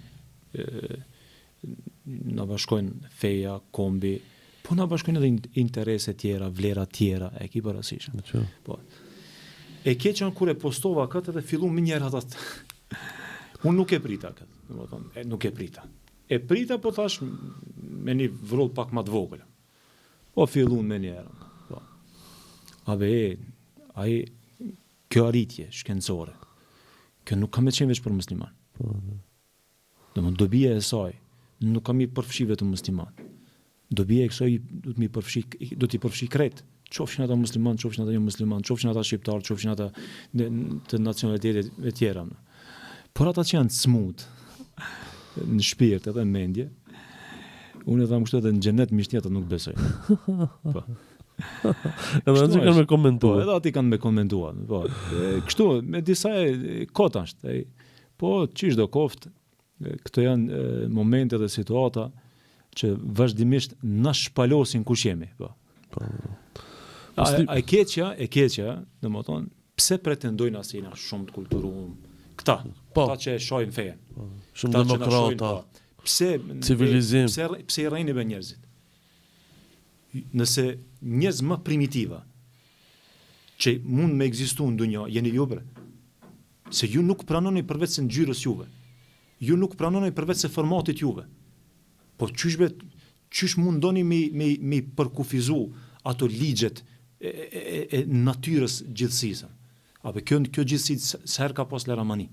na bashkojnë feja, kombi, po na bashkojnë edhe interese tjera, vlera tjera, e ki parasysh. Po. E keqen kur e postova këtë dhe fillu më njëherë atë. Unë nuk e prita këtë, domethënë, nuk e prita. E prita po thash me një vrull pak më të vogël. Po filluan me njëherë. Po. Ai kjo arritje shkencore. Kjo nuk ka me qenë veç për musliman. Domethënë dobia e saj nuk kam i përfshi vetëm musliman. Dobia e kësaj do t'i përfshi krejt. Qofshin ata musliman, qofshin ata jo musliman, qofshin ata shqiptar, qofshin ata të nacionalitetet e tjera. Por ata që janë smut në shpirt edhe në mendje, unë e tham kështu edhe në xhenet mishtjeta nuk besoj. Po. Edhe ati kanë me komentuar. Po, edhe ati kanë me komentuar. Po. Kështu, me disa kota është. Po, qish do koft, këto janë momente dhe situata që vazhdimisht na shpalosin kush jemi. Po. E keqja, domethënë, pse pretendojnë as jena shumë të kulturuar? Këta që e shohin fejen. Shumë demokrata. Pse civilizim. Pse i rrejnë me njerëzit? Nëse njerëz më primitiva që mund me ekzistu në dunja, jeni ju bre. Se ju nuk pranoni përveç se ngjyrës juve. Ju nuk pranoni përveç se formatit juve. Po qysh mundoni me përkufizu ato ligjet e natyrës gjithësisë. Apo kjo gjithësi s'her ka pas Leramani.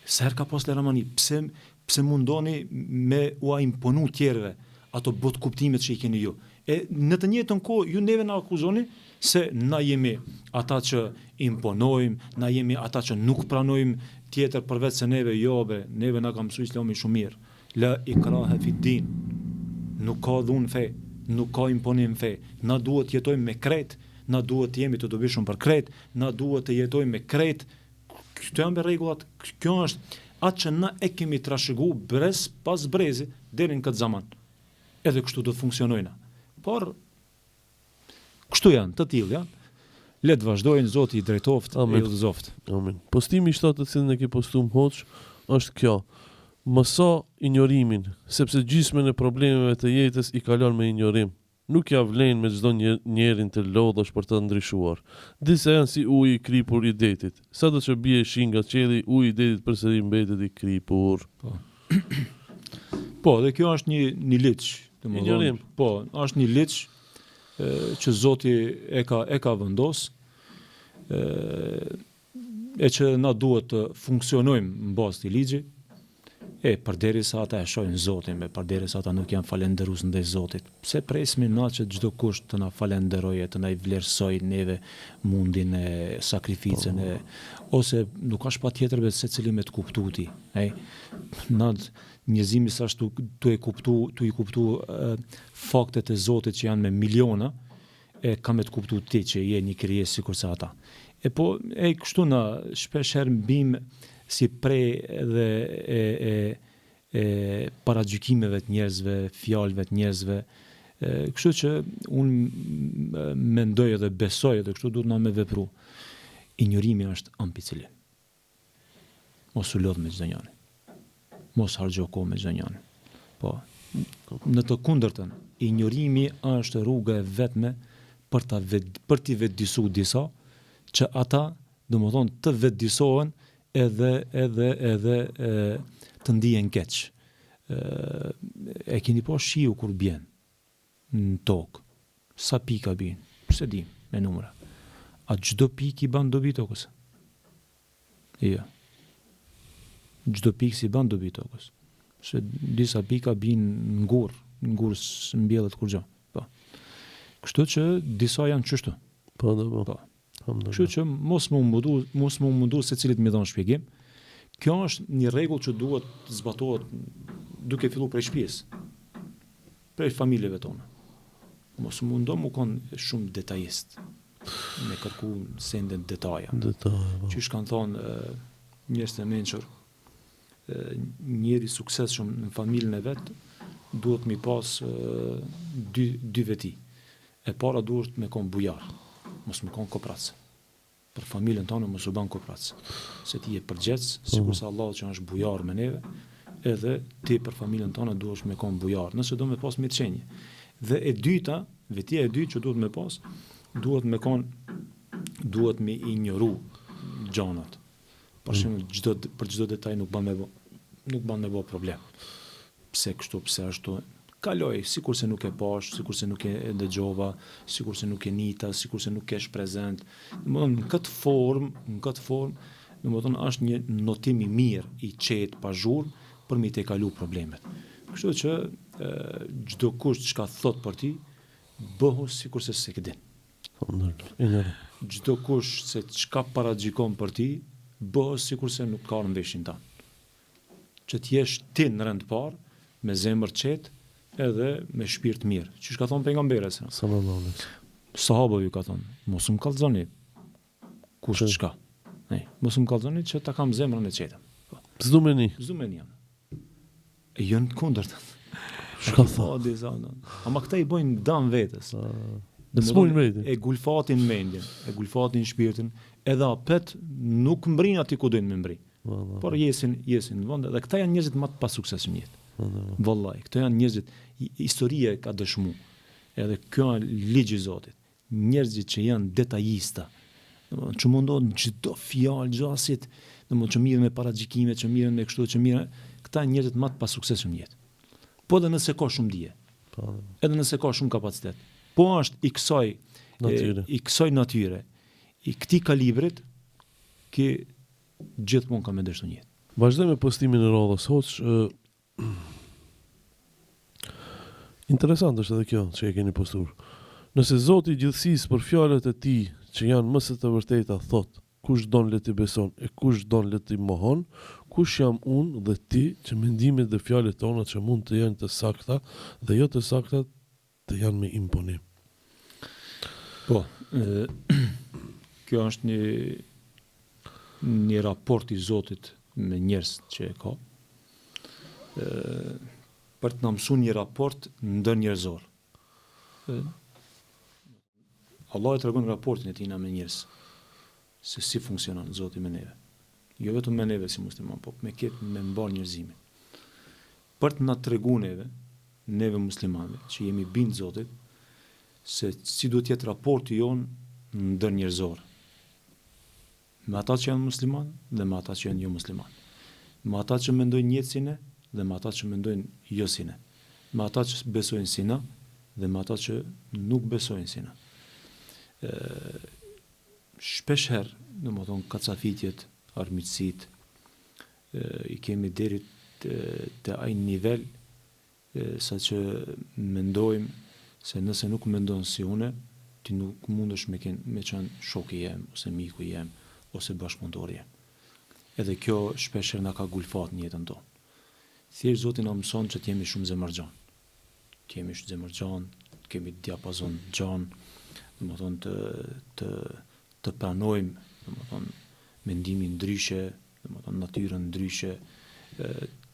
S'her ka pas Leramani. Pse mundoni me ua imponu tjerëve ato bot kuptimet që i keni ju. E në të njëjtën kohë ju neve na akuzoni se na jemi ata që imponojmë, na jemi ata që nuk pranojmë tjetër përveç se neve neve na ka mësuar Islami shumë mirë. La ikraha fi din. Nuk ka dhunë fe, nuk ka imponim fe. Na duhet jetojmë me kret, na duhet jemi të dobishëm për kret, na duhet të jetojmë me kret. Këto janë rregullat, kjo është atë që na e kemi trashëgu brez pas brezi deri në këtë zaman. Edhe kështu do të funksionojna. Por kështu janë, të tillë janë. Le të vazhdojnë, Zoti i drejtoft, e udhëzoft. Amin. Postimi i 7 të cilën e ke postuar Hoxh është kjo. Mëso injorimin, sepse gjysmën e problemeve të jetës i kalon me injorim. Nuk ja vlen me çdo njerin të lodhësh për të ndryshuar. Disa janë si uji i kripur i detit. Sado që bie shi nga qielli, uji i detit përsëri mbetet i kripur. Po, dhe kjo është një liç. Injorim. Po, është një liç që Zoti e ka vendos, e që na duhet të funksionojmë në bazë të ligjit. Përderisa ata e shohin Zotin, përderisa ata nuk janë falendërues ndaj Zotit. Pse presmi na që çdo kush të na falenderojë, të na i vlerësoj neve mundin e sakrificën ose nuk ka patjetër vetë secili me të kuptuti. Na njerëzimi sa ashtu tu i kuptu faktet e Zotit që janë me miliona, ka me të kuptu ti që je një krijesë sikur se ata. Po kështu na shpesh herë mbim si prej dhe paragjykimeve të njerëzve, fjalëve të njerëzve. Kështu që unë mendoj dhe besoj dhe kështu duhet na me vepru. Injorimi është ampicili. Mos u lodh me çdo njëri. Mos harxho kohë me çdo njëri. Po, në të kundërtën, injorimi është rruga e vetme për t'i vetëdijsuar disa që ata, domethënë, të vetëdijsohen edhe të ndihen keq. E keni pa shiu kur bjen në tokë. Sa pika bien? Pse di me numra. A çdo pikë i bën dobi tokës? Jo. Çdo pikë si bën dobi tokës. Se disa pika bien në ngurë s'mbjellet kurrë. Po. Kështu që disa janë kështu. Po. Kështu që mos më mundu se cilit më dhon shpjegim. Kjo është një rregull që duhet të zbatohet duke filluar prej shtëpisë, prej familjeve tona. Mos mundo më konë shumë detajist, me kërku sende detaja. Qysh kanë thonë njerëz të mençur, njeri suksesshëm në familjen e vet duhet mi pas dy veti. E para duhet me kon bujar, mos më kon koprac. Për familjen tonë mos u bën koprac. Se ti je përgjithës, sikurse Allahu që është bujar me neve, edhe ti për familjen tonë duhesh me kon bujar, nëse do me pas mirëqenie. Dhe e dyta, vetia e dytë që duhet me pas, duhet me injoru gjanat. Për shembull, për çdo detaj nuk bën me bë problem. Pse kështu, pse ashtu? Kaloj, sikur se nuk e pash, sikur se nuk e dëgjova, sikur se nuk e nita, sikur se nuk kesh prezent. Në këtë formë, është një notim i mirë, i qetë, pa zhurmë, për mi të kalu problemet. Kështu që çdo kush çka thot për ti, bëhu sikur se s'e ke din. Çdo kush se çka paragjikon për ti, bëhu sikur se nuk ka në veshin tanë. Që t'jesh ti në rend parë, me zemër qetë, edhe me shpirt mirë. Çish ka thonë pejgamberi sallallahu alaihi wasallam. Sahabëve ju ka thonë, mos më kallzoni. Kush çka? Mos më kallzoni që ta kam zemrën e qetë. Zdumeni. Janë të kundërtën. Çka thonë? Ama këta i bojnë dëm vetes. E gulfatin mendjen, e gulfatin shpirtin, edhe apet nuk mbrin aty ku duhen me mbri. Por jesin në vend, dhe këta janë njerëzit më të pasukses në jetë. Vallahi, këto janë njerëzit, historia ka dëshmu. Edhe kjo është ligji i Zotit. Njerëzit që janë detajista Domethënë që mundon çdo fjalë gjasit, domethënë që mirën me paragjikime, që mirën me kështu, që mirën, këta njerëzit më të pasuksesshëm në jetë. Po edhe nëse ka shumë dije, edhe nëse ka shumë kapacitet, po është i kësaj natyre, i këtij kalibrit, që gjithmonë ka me dështu një jetë. Vazhdoj me postimin e radhës hoç. Interesant është edhe kjo që e keni postuar. Nëse Zoti i gjithësisë për fjalët e tij që janë më së të vërteta thot, kush don le të beson e kush don le të mohon, kush jam unë dhe ti që mendimet dhe fjalët tona që mund të jenë të sakta dhe jo të sakta të janë me imponim. Po, kjo është një raport i Zotit me njerëz që e ka. Për të na mësuar një raport ndërnjerëzor. Allah e tregon raportin e tij me njerëz, se si funksionon Zoti me neve. Jo vetëm me neve si musliman, po me mbar njerëzimin. Për të na treguar neve muslimanëve, që jemi bind Zotit, se si duhet jetë raporti jon ndërnjerëzor. Me ata që janë musliman dhe me ata që janë jo musliman. Me ata që mendojnë njëjtë si ne dhe me ata që mendojnë jo si ne. Me ata që besojnë si na dhe me ata që nuk besojnë si na. Shpesh herë, domethënë kacafitjet, armiqësitë, i kemi deri te ai nivel sa që mendojmë se nëse nuk mendon si une, ti nuk mundesh me qenë shoku jem, ose miku jem, ose bashkëpunëtori jem. Edhe kjo shpesh herë na ka gulfat në jetën tonë. Thjesht Zoti na mëson që të jemi shumë zemërgjan. Të jemi shumë zemërgjan, kemi diapazon gjan, domethënë të pranojmë, domethënë mendimin ndryshe, domethënë natyrën ndryshe,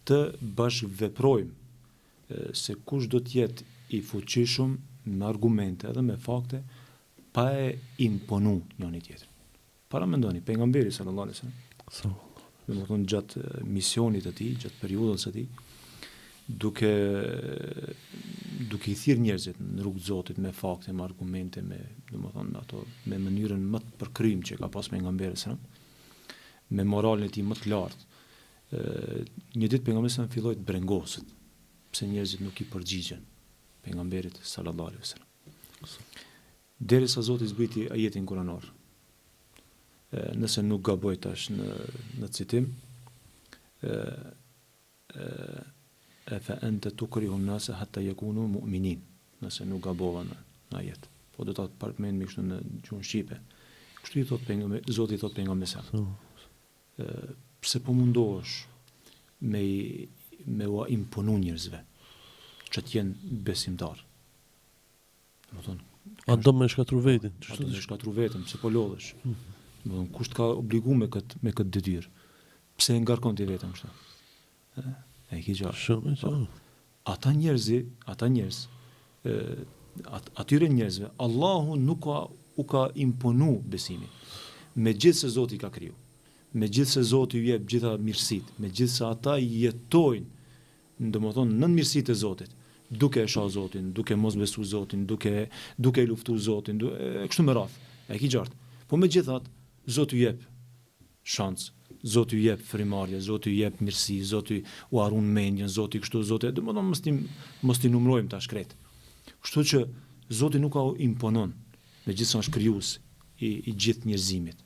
të bashkëveprojmë se kush do të jetë i fuqishëm me argumente edhe me fakte pa e imponu njëri tjetrin. Para mendoni pejgamberi sallallahu alaihi wasallam. Domethënë gjatë misionit të tij, gjatë periudhës së tij, duke i thirrë njerëzit në rrugë të Zotit me fakte, me argumente, domethënë ato me mënyrën më të përkryer që ka pas pejgamberi sallallahu alaihi wasallam, me moralin e tij më të lartë. Një ditë pejgamberi sallallahu filloi të brengosët, pse njerëzit nuk i përgjigjen pejgamberit sallallahu alaihi wasallam. Derisa Zoti zbriti ajetin kuranor. Nëse nuk gaboj tash në citim, fa anta tukrihu an-nasa hatta yakunu mu'minin. Nëse nuk gabova në ajet. Po do ta përmend me kështu në gjuhën shqipe. Kështu i thot pejgamberi, Zoti i thot pejgamberit. Pse po mundohesh me u imponu njerëzve që të jenë besimtar. Domethënë, a do me shkatru vetin? A do me shkatru vetën, pse po lodhesh? Kush të ka obligu me këtë detyrë? Pse e ngarkon ti vetëm kështu? E ke qartë. Shumë. Ata njerëz, atyre njerëzve, Allahu nuk u ka imponu besimin. Megjithse Zoti ka kriju, megjithse Zoti ju jep gjitha mirësitë, megjithse ata jetojnë, domethënë nën mirësitë e Zotit, duke e shoh Zotin, duke mos besu Zotin, duke e luftu Zotin, kështu me radhë. E ke qartë. Po megjithatë, Zoti ju jep shans, Zoti ju jep frimarrje, Zoti ju jep mirësi, Zoti u harron mendjen, Zoti kështu, Zoti, domethënë mos ti numrojmë tash krejt. Kështu që Zoti nuk ka imponon, megjithëse është krijues i gjithë njerëzimit.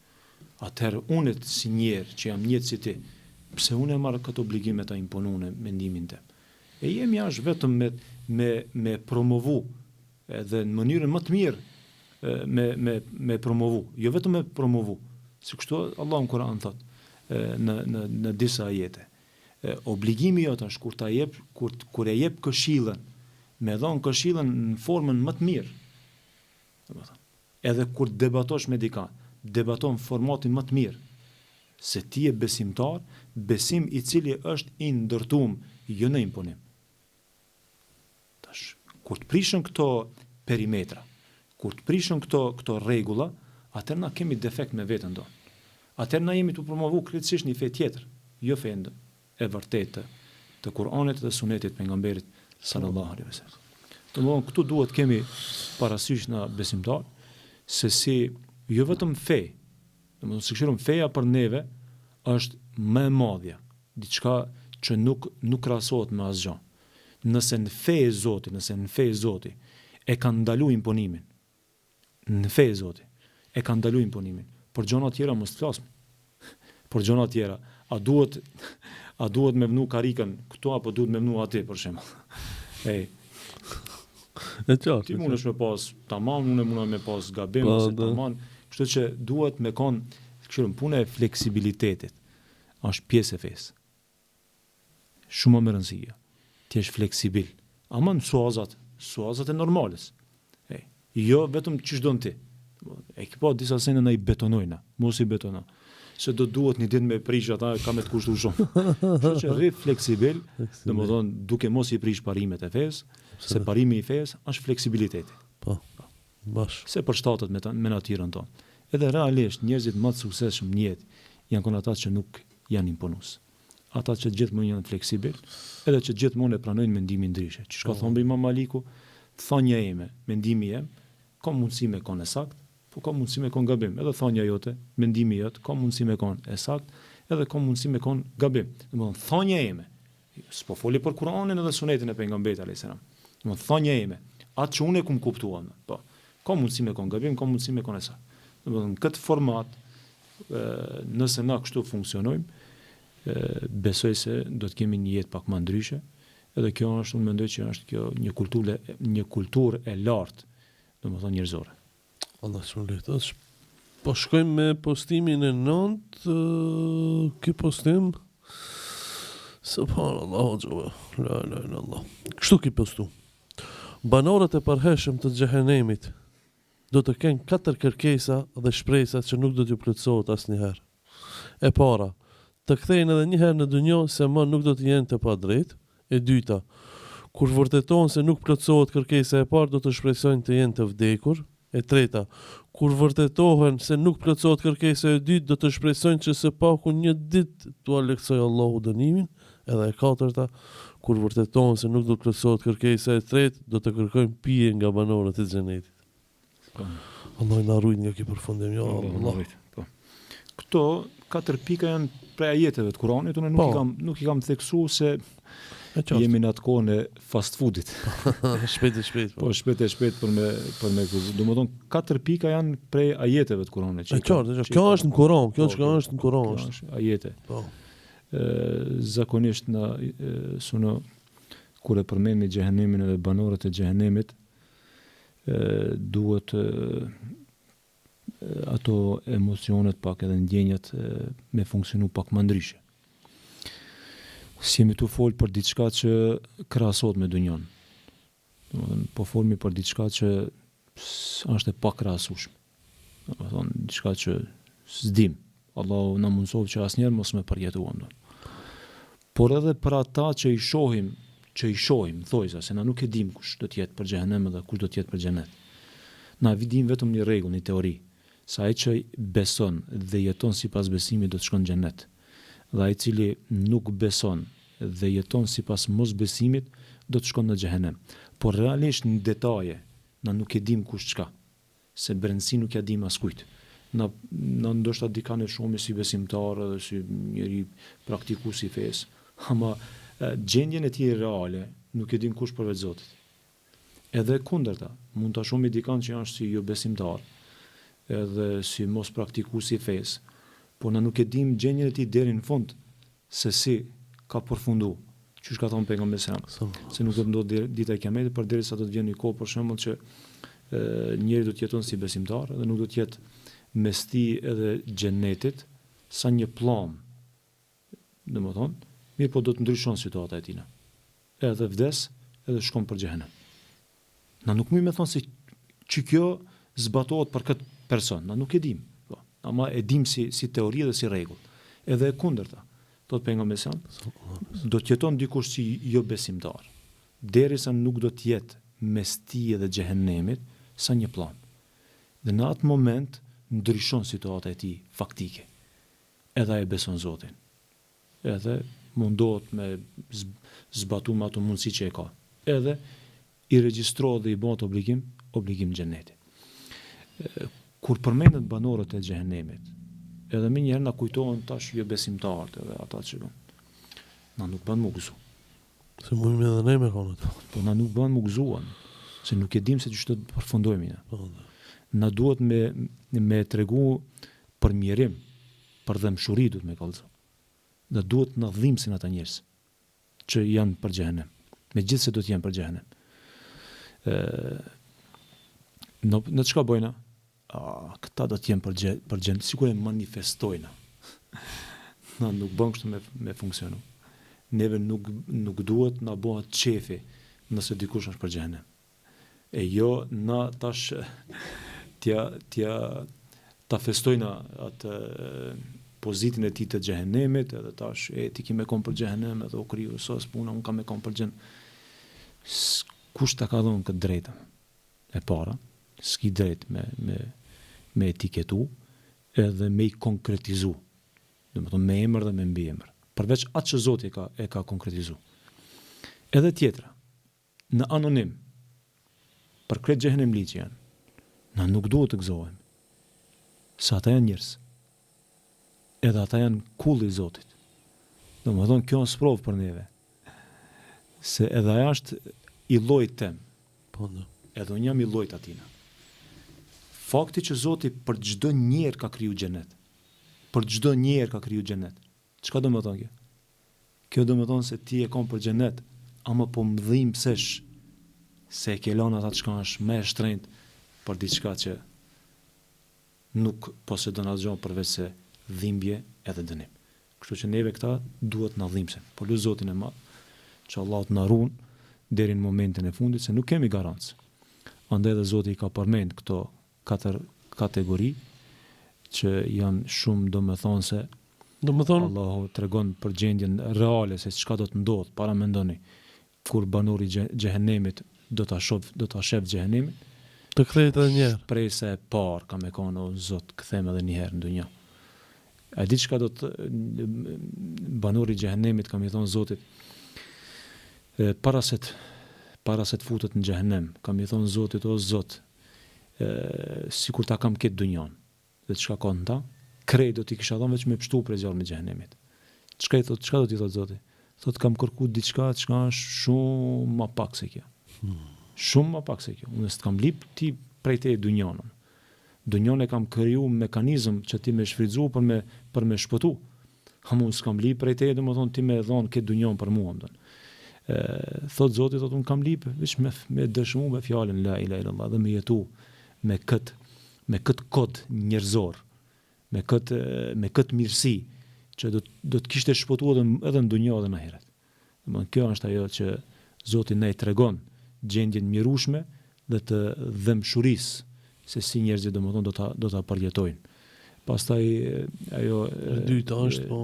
Atëherë unë si njerë që jam njëtë si ti, pse unë e marrë këtë obligim ta imponune mendimin tim. E jemi ashtë vetëm me promovu, edhe në mënyrën më të mirë me promovu, jo vetëm me promovu, si kështu Allah në Kur'an thot, në disa ajete. Obligimi jot është kur e jep këshillën, me dhon këshillën në formën më të mirë. Edhe kur debatosh me dikant, debaton në formatin më të mirë, se ti je besimtar, besim i cili është i ndërtuar, jo në imponim. Tash, kur të prishën këto perimetra, kur të prishën këto rregulla, atëherë na kemi defekt me veten tonë. Atëherë na jemi të promovu krejtësisht një fe tjetër, jo fen e vërtetë të Kur'anit dhe Sunetit pejgamberit sallallahu alaihi wasallam. Domthonë këtu duhet kemi parasysh na besimtar se si jo vetëm fe, Domethënë sigurisht feja për neve është më e madhja, diçka që nuk krahasohet me asgjë. Nëse në fe e Zoti e kanë ndaluar imponimin, në fe e Zoti e kanë ndaluar imponimin, për gjëra tjera mos të flasim. Për gjëra tjera, a duhet me vënu karikën këtu apo duhet me vënu aty për shembull. Ej, E qartë. ti mundesh me pas tamam, unë mund me pas gabim Po, ose da. tamam, kështu që duhet me kon, kështu puna e fleksibilitetit është pjesë e fesë. Shumë më e rëndësishme. Ti je fleksibil. Ama në suazat e normales. Ej, jo vetëm ç'ish don ti. E ke pa disa sene na i betonojna, mos i betono. Se do duhet një ditë me prish ata, ka me të kushtu shumë. Kështu që rri fleksibil, domethënë duke mos i prish parimet e fesë, se parimi i fesë është fleksibiliteti. Po, bash. Se përshtatet me natyrën tonë. Edhe realisht njerëzit më të suksesshëm në jetë janë kon ata që nuk janë imponues. Ata që gjithmonë janë fleksibil, edhe që gjithmonë e pranojnë mendimin ndryshe. Që shka thonë Imam Maliku, thonja ime, mendimi jem, ka mundësi me kon e sakt, po ka mundësi me kon gabim. Edhe thonja jote, mendimi jot, ka mundësi me kon e sakt, edhe ka mundësi me kon gabim. Domethënë thonja ime, s'po foli për Kur'anin edhe Sunetin e pejgamberit alayhis salam. Domethënë thonja ime, atë që unë e kum kuptuar, po, ka mundësi me kon gabim, ka mundësi me kon e sakt. Domethënë këtë format, nëse na kështu funksionojmë, besoj se do të kemi një jetë pak më ndryshe, edhe kjo është, unë mendoj që është kjo një kulturë e lartë, domethënë njerëzore. Allah shumë lehtë. Po shkojmë me postimin e 9, ky postim subhanallahu la ilaha illallah. Kështu ki postu. Banorët e përhershëm të xhehenemit do të kenë 4 kërkesa dhe shpresa që nuk do t'ju plotësohet asnjëherë. E para, të kthehen edhe një herë në dunjë se më nuk do të jenë të padrejtë. E dyta, kur vërtetojnë se nuk plotësohet kërkesa e parë, do të shpresojnë të jenë të vdekur. E treta, kur vërtetohen se nuk plotësohet kërkesa e dytë, do të shpresojnë që së paku një ditë t'u lehtësojë Allahu dënimin. Edhe e katërta, kur vërtetohen se nuk do të plotësohet kërkesa e tretë, do të kërkojnë pije nga banorët e xhenetit. Allah na ruaj nga ky përfundim, jo Allah. Po. Këto 4 pika janë prej ajeteve të Kuranit, unë nuk i kam theksuar se jemi në atë kohën e fast foodit. Shpejt. Po shpejt për me domethënë 4 pika janë prej ajeteve të Kuranit. Kjo është në Kur'an, kjo është në Kur'an, është ajete. Po. Zakonisht na suno kur e përmendni xhehenemin edhe banorët e xhehenemit, duhet ato emocionet pak edhe ndjenjat me funksionu pak më ndryshe. Si jemi tu fol për diçka që krahasohet me dunjon. Domethënë po folmi për diçka që është e pakrahasueshme. Domethënë diçka që s'dim. Allahu na mundsoj që asnjëherë mos me përjetuam. Por edhe për ata që i shohim, thojsa se na nuk e dim kush do të jetë për xhehenem dhe kush do të jetë për xhenet. Na vidim vetëm një rregull, një teori, se ai që beson dhe jeton sipas besimit do të shkon në xhenet. Dhe ai i cili nuk beson dhe jeton sipas mosbesimit do të shkon në xhehenem. Por realisht në detaje na nuk e dim kush çka, se brendësi nuk ja dim askujt. Na ndoshta dikane shumë si besimtar edhe si njëri praktikues i fesë, ama gjendjen e tij reale nuk e din kush përveç Zotit. Edhe kundërta, mund ta shohim dikant që është si jo besimtar, edhe si mos praktikues i fesë, por na nuk e dim gjendjen e tij deri në fund se si ka përfundu. Qysh ka thonë pejgamberi se nuk do të ndodhë dita e Kiametit përderisa do të vjen një kohë për shembull që njëri do të jeton si besimtar dhe nuk do të jetë mes tij edhe xhenetit sa një pllom. Domethënë, mirë po do të ndryshon situata e tij. Edhe vdes, edhe shkon për xhehenem. Na nuk më thonë se që kjo zbatohet për këtë person, na nuk e dim. Po, ama e dim si teori dhe si rregull. Edhe e kundërta. Thot pejgamberi do të jeton dikush si jo besimtar, derisa nuk do të jetë mes tij dhe xhehenemit sa një pllom. Dhe në atë moment ndryshon situata e tij faktike. Edhe ai beson Zotin. Edhe mundohet me zbatu me ato mundësi që e ka. Edhe i regjistrohet dhe i bëhet obligim xheneti. Kur përmendet banorët e xhehenemit, edhe më njëherë na kujtohen tash jo besimtarët edhe ata që na nuk bën më gëzu. Se mujmë edhe ne me konë ato. Po na nuk bën më gëzuan, se nuk e dim se ç'është të përfundojmë ne. Po, Na duhet me tregu për mirim, për dëmshuri duhet me kallëzu. Dhe duhet na dhimbsin ata njerëz që janë për xhehenem. Megjithëse do të jenë për xhehenem. Në çka bojna? Këta do të jenë për xhehenem, sikur e manifestojna. Na nuk bën kështu me funksionu. Neve nuk duhet na bëhet çefi nëse dikush është për xhehenem. E jo na tash ta festojna atë pozitin e tij të xhehenemit, edhe tash ti ke me kon për xhehenem, edhe u kriju sos puna, unë kam me kon për xhenem. Kush ta ka dhënë këtë drejtë? E para, s'ki drejt me etiketu edhe me I konkretizu. Domethënë me emër dhe me mbiemër. Përveç atë që Zoti e ka konkretizu. Edhe tjetra, në anonim, për kretë xhehenem liçi janë, na nuk duhet të gëzohemi. Se ata janë njerëz. Edhe ata janë kulli I Zotit. Domethënë kjo është provë për neve. Se edhe ajo është I llojit tem. po, no. Edhe unë jam I llojit atina. Fakti që Zoti për çdo njerë ka kriju xhenet. Për çdo njerë ka kriju xhenet. Çka do të thonë kjo? Kjo do të thonë se ti e kon për xhenet, ama po më dhimbsesh se e ke lënë ata çka është më e shtrenjtë për diçka që nuk posedon asgjë përveç se dhimbje edhe dënim. Kështu që neve këta duhet na dhimbsen. Po lut Zotin e Madh që Allah të na ruan deri në momentin e fundit se nuk kemi garancë. Andaj edhe Zoti ka përmend këto 4 kategori që janë shumë domethënëse. Domethënë, Allahu tregon për gjendjen reale se çka do të ndodh, para mendoni kur banori xhehenemit do ta shef xhehenemin. të kthehet edhe një herë. Presa e parë ka me konë o Zot, kthem edhe një herë në dunjë. A di çka do të banori xhehenemit ka më thon Zotit para se të futet në xhehenem, ka më thon Zotit o Zot, sikur ta kam këtë dunjon. Dhe çka ka në ta? Krej do t'i kisha dhënë vetëm me pështu për zjarrin e xhehenemit. Çka do t'i thot Zoti? Thot kam kërku diçka që është shumë më pak se kjo. Shumë më pak se kjo. Unë s'kam lip ti prej te dunjonën. Dunjon e kam kriju mekanizëm që ti me shfrytzu për me shpëtu. Unë s'kam lip prej te, domethënë ti me dhon këtë dunjon për mua, thot Zoti, thot unë kam lip vetëm me dëshmu me fjalën la ilaha illallah dhe me jetu me kët kod njerëzor, me kët mirësi që do të kishte shpëtuar edhe në dunjë edhe në ahiret. Domethënë kjo është ajo që Zoti na I tregon gjendjen mjerueshme dhe të dëmshurisë se si njerëzit domethënë do ta përjetojnë. Pastaj ajo E dyta është po.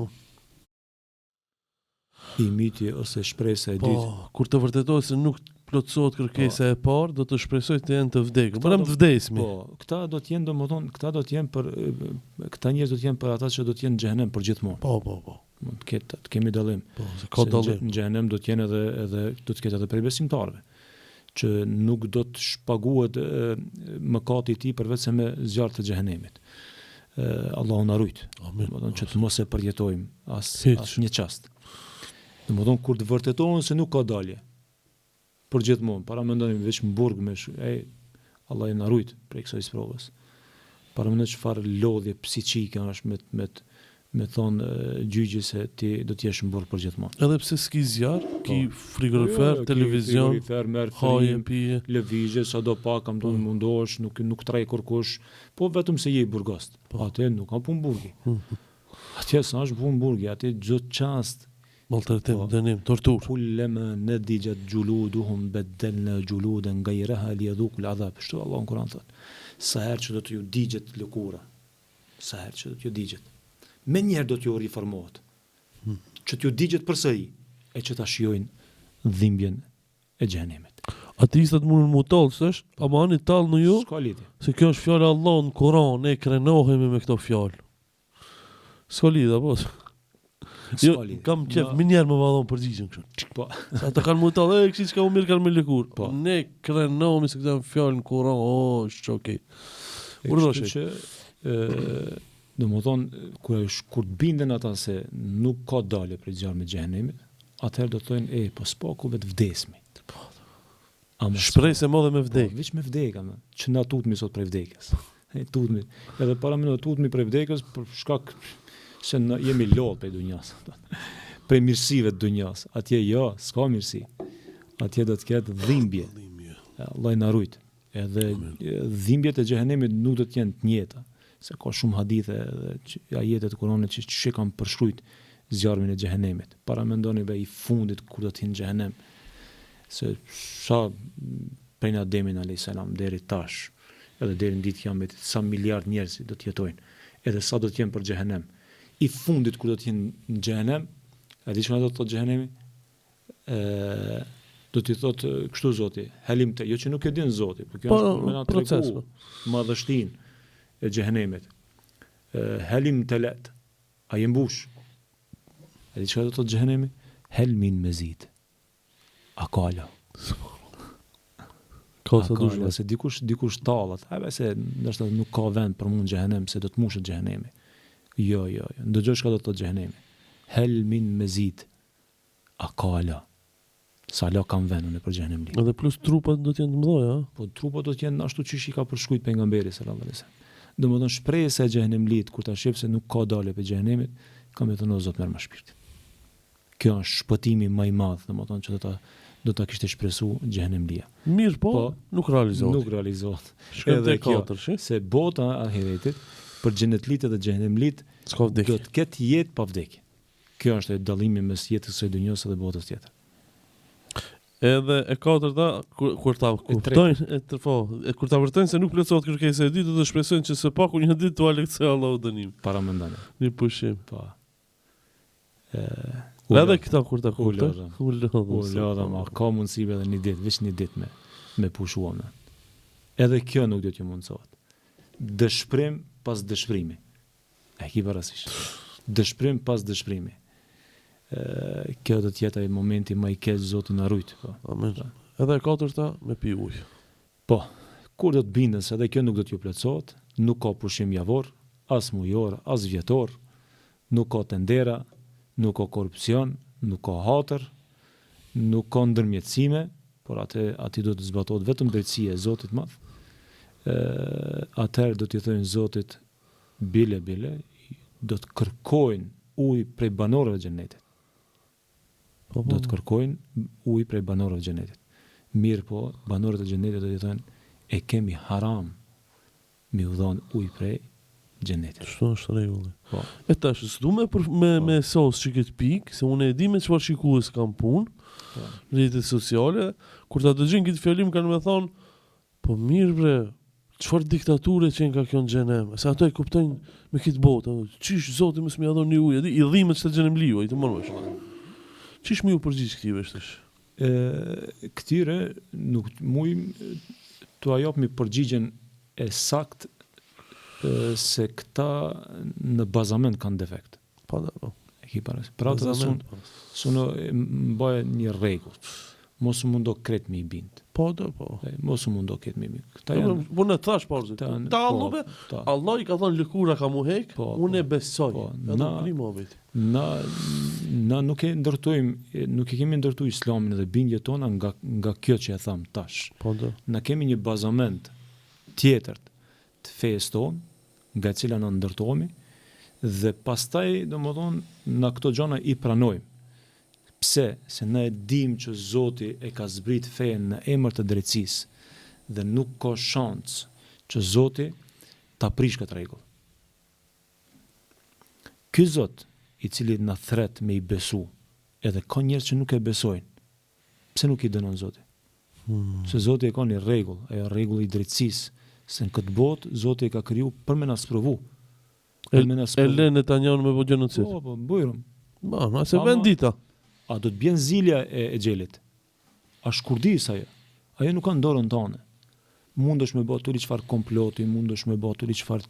I miti ose shpresa e dytë. Po, kur të vërtetohet se nuk plotësohet kërkesa e parë, do të shpresoj të jenë të vdekur. Për të vdesmi. Po, këta do të jenë domethënë, këta njerëz do të jenë për ata që do të jenë në xhehenem për gjithmonë. Po. Mund të kemi dallim. Po, se ka dallim. Në xhehenem do të jenë edhe do të ketë edhe prej besimtarëve që nuk do të shpaguhet mëkati I tij përveç se me zjarr të xhehenemit. Allahu na rujt. Amin. Domethënë që të mos e përjetojmë as një çast. Domethënë kur të vërtetohen se nuk ka dalje. Për gjithmonë, para mendoni veç në burg Allah I na rujt prej kësaj provës. Para mendoj çfarë lodhje psiqike është me thonë gjyqi se ti do të jesh në burg për gjithmonë. Edhe pse s'ki zjarr, ki frigorifer, televizion, haje, pije, lëvizje, sado pak kam tonë mundosh, nuk trej kurkush, po vetëm se je I burgost. Po atë nuk ka punë burgi. Atje sa është punë burgi, atje çdo çast maltretim, dënim, tortur. Kullama nadijat juluduhum badalna juludan ghayraha liyadhuqu al'adhab. Shto Allah në Kur'an thot. Sa herë që do t'ju digjet lëkura. Sa herë që do t'ju digjet. Me njerë do t'ju riformohet. Që t'ju digjet përsëri e që ta shijojnë dhimbjen e xhehenemit. Ateistat mundën mu tallë, s'është? Ama ani tallë në ju? S'ka lidhje. Se kjo është fjala Allah në Kur'an, ne krenohemi me këto fjalë. S'ka lidhje apo? Jo, kam qef, më njerë më vadhon përgjigjen kështu. Po. Sa ata kanë mutat, kështu çka u mirë kanë me lëkur. Po. Ne krenohemi se këto fjalë në Kur'an, është okay. Urdhëshë që Domethënë kur të binden ata se nuk ka dalje për zjarmin e xhenemit, atëherë do të thonë po s'po vetë vdesmi. Shpresë e madhe me vdek. Veç me vdekja, që na tutmi sot prej vdekjes. Tutmi. Edhe para më tutmi prej vdekjes për shkak se jemi lodh prej dunjas. Prej mirësive të dunjas. Atje s'ka mirësi. Atje do të ketë dhimbje. Allah na rujt. Edhe dhimbjet e xhehenemit nuk do të jenë të njëjta. Se ka shumë hadithe dhe ajetet e Kuranit që kanë përshkruajt zjarmin e xhehenemit. Para mendoni i fundit kur do të jenë në xhehenem. Se sa prej Ademin a.s. deri tash, edhe deri në ditë kiametit, sa miliard njerëz do të jetojnë, edhe sa do të jenë për xhehenem. I fundit kur do të jenë në xhehenem, a di çfarë do të thotë xhehenemi? Do t'i thotë kështu Zoti, halim te, jo që nuk e din Zoti, por kjo është me proces, madhështinë e xhehenemit. Halim telat, ai mbush. A di çfarë do të thotë xhehenemi? Helmin mezid. Akala. Akala, se dikush tallat, se ndoshta nuk ka vend për mua në xhehenem, se do të mushet xhehenemi. Jo. Ndëgjoj çka do të thotë xhehenemi. Helmin mezid. Akala. Sa la kam vënë në për xhehenem. Edhe plus trupat do të jenë të mëdha, Po trupat do të jenë ashtu siç i ka përshkruajt pejgamberi sallallahu alajhi wasallam. Domethënë shpresa e xhehenemlit kur ta shef se nuk ka dalje për xhehenemit, kam të thonë Zot merr më shpirt. Kjo është shpëtimi më i madh, domethënë që do ta kishte shpresu xhehenemlia. Mirë, po nuk realizohet. Nuk realizohet. Edhe katër, se bota e ahiretit për xhenetlit dhe xhehenemlit s'ka vdekje. Do të ketë jetë pa vdekje. Kjo është dallimi mes jetës së dunjos dhe botës tjetër. Edhe e katërta kur ta kuptojnë, kur ta vërtojnë se nuk plotësohet kërkesa e dytë, do të shpresojnë që së paku një ditë t'u lehtësoj Allahu dënim. Para mendane. Një pushim. Po. Edhe këta kur ta kuptojnë, u lodha. Ma ka mundësi edhe një ditë, veç një ditë me pushuam. Edhe kjo nuk do t'ju mundsohet. Dëshpërim pas dëshpërimi. E ki parasysh. Dëshpërim pas dëshpërimi. Kjo do të jetë ai momenti më i keq Zoti na rujt, po. Amen. Edhe e katërta me pi ujë. Po, kur do të bindes, edhe kjo nuk do t'ju plotësohet, nuk ka pushim javor, as mujor, as vjetor, nuk ka tendera, nuk ka korrupsion, nuk ka hatër, nuk ka ndërmjetësime, por aty do të zbatohet vetëm drejtësia e Zotit madh. Atëherë do t'i thojnë Zotit bile, do të kërkojnë ujë prej banorëve të xhenetit. Do të kërkojnë ujë prej banorëve të xhenetit. Mirë po, banorët e xhenetit do t'i thonë e kemi haram mi u dhon ujë prej xhenetit. Kështu është rregulli. Po. E tash s'du me sos që këtë pikë, se unë e di me çfarë shikues kam punë, rrjetet sociale, kur ta dëgjojnë këtë fjalim kanë më thonë, po mirë bre, çfarë diktature që ka kjo në xhenem? Se ato e kuptojnë me këtë botë. Çish Zoti mos më ia dhoni ujë, i dhimbet të xhenem liu, ai të morë më. Çish më u përgjigj këtyre tash? Këtyre nuk muj t'u jap mi përgjigjen e sakt se këta në bazament kanë defekt. Po da. E ki parasysh. Pra ata sunë bëjë një rregull. Mos u mundo kret me i bind. Po da, po. Mos u mundo kret me i bind. Këta janë. Po në thash pauzë. Allah i ka thënë lëkura ka mu hek, unë e besoj. Na nuk e ndërtojmë, nuk e kemi ndërtuar Islamin dhe bindjet tona nga kjo që e tham tash. Po da. Na kemi një bazament tjetër të fesë tonë, nga e cila na ndërtohemi dhe pastaj domethënë na këto gjëra i pranojmë. Pse? Se ne e dim që Zoti e ka zbrit fenë në emër të drejtësisë dhe nuk ka shans që Zoti ta prish këtë rregull. Ky Zot i cili na thret me i besu, edhe ka njerëz që nuk e besojnë. Pse nuk i dënon Zoti? Se Zoti e ka një rregull, ajo rregull i drejtësisë, se në këtë botë Zoti e ka kriju për me na sprovu. E le Netanyahu me genocid. Po, bujrum. Ma, se vendita. A do të bjen zilja e xhelit? A shkurdis ajo? Ajo nuk ka dorën tonë. Mundesh me bë tuli çfarë komploti, mundesh me bë tuli çfarë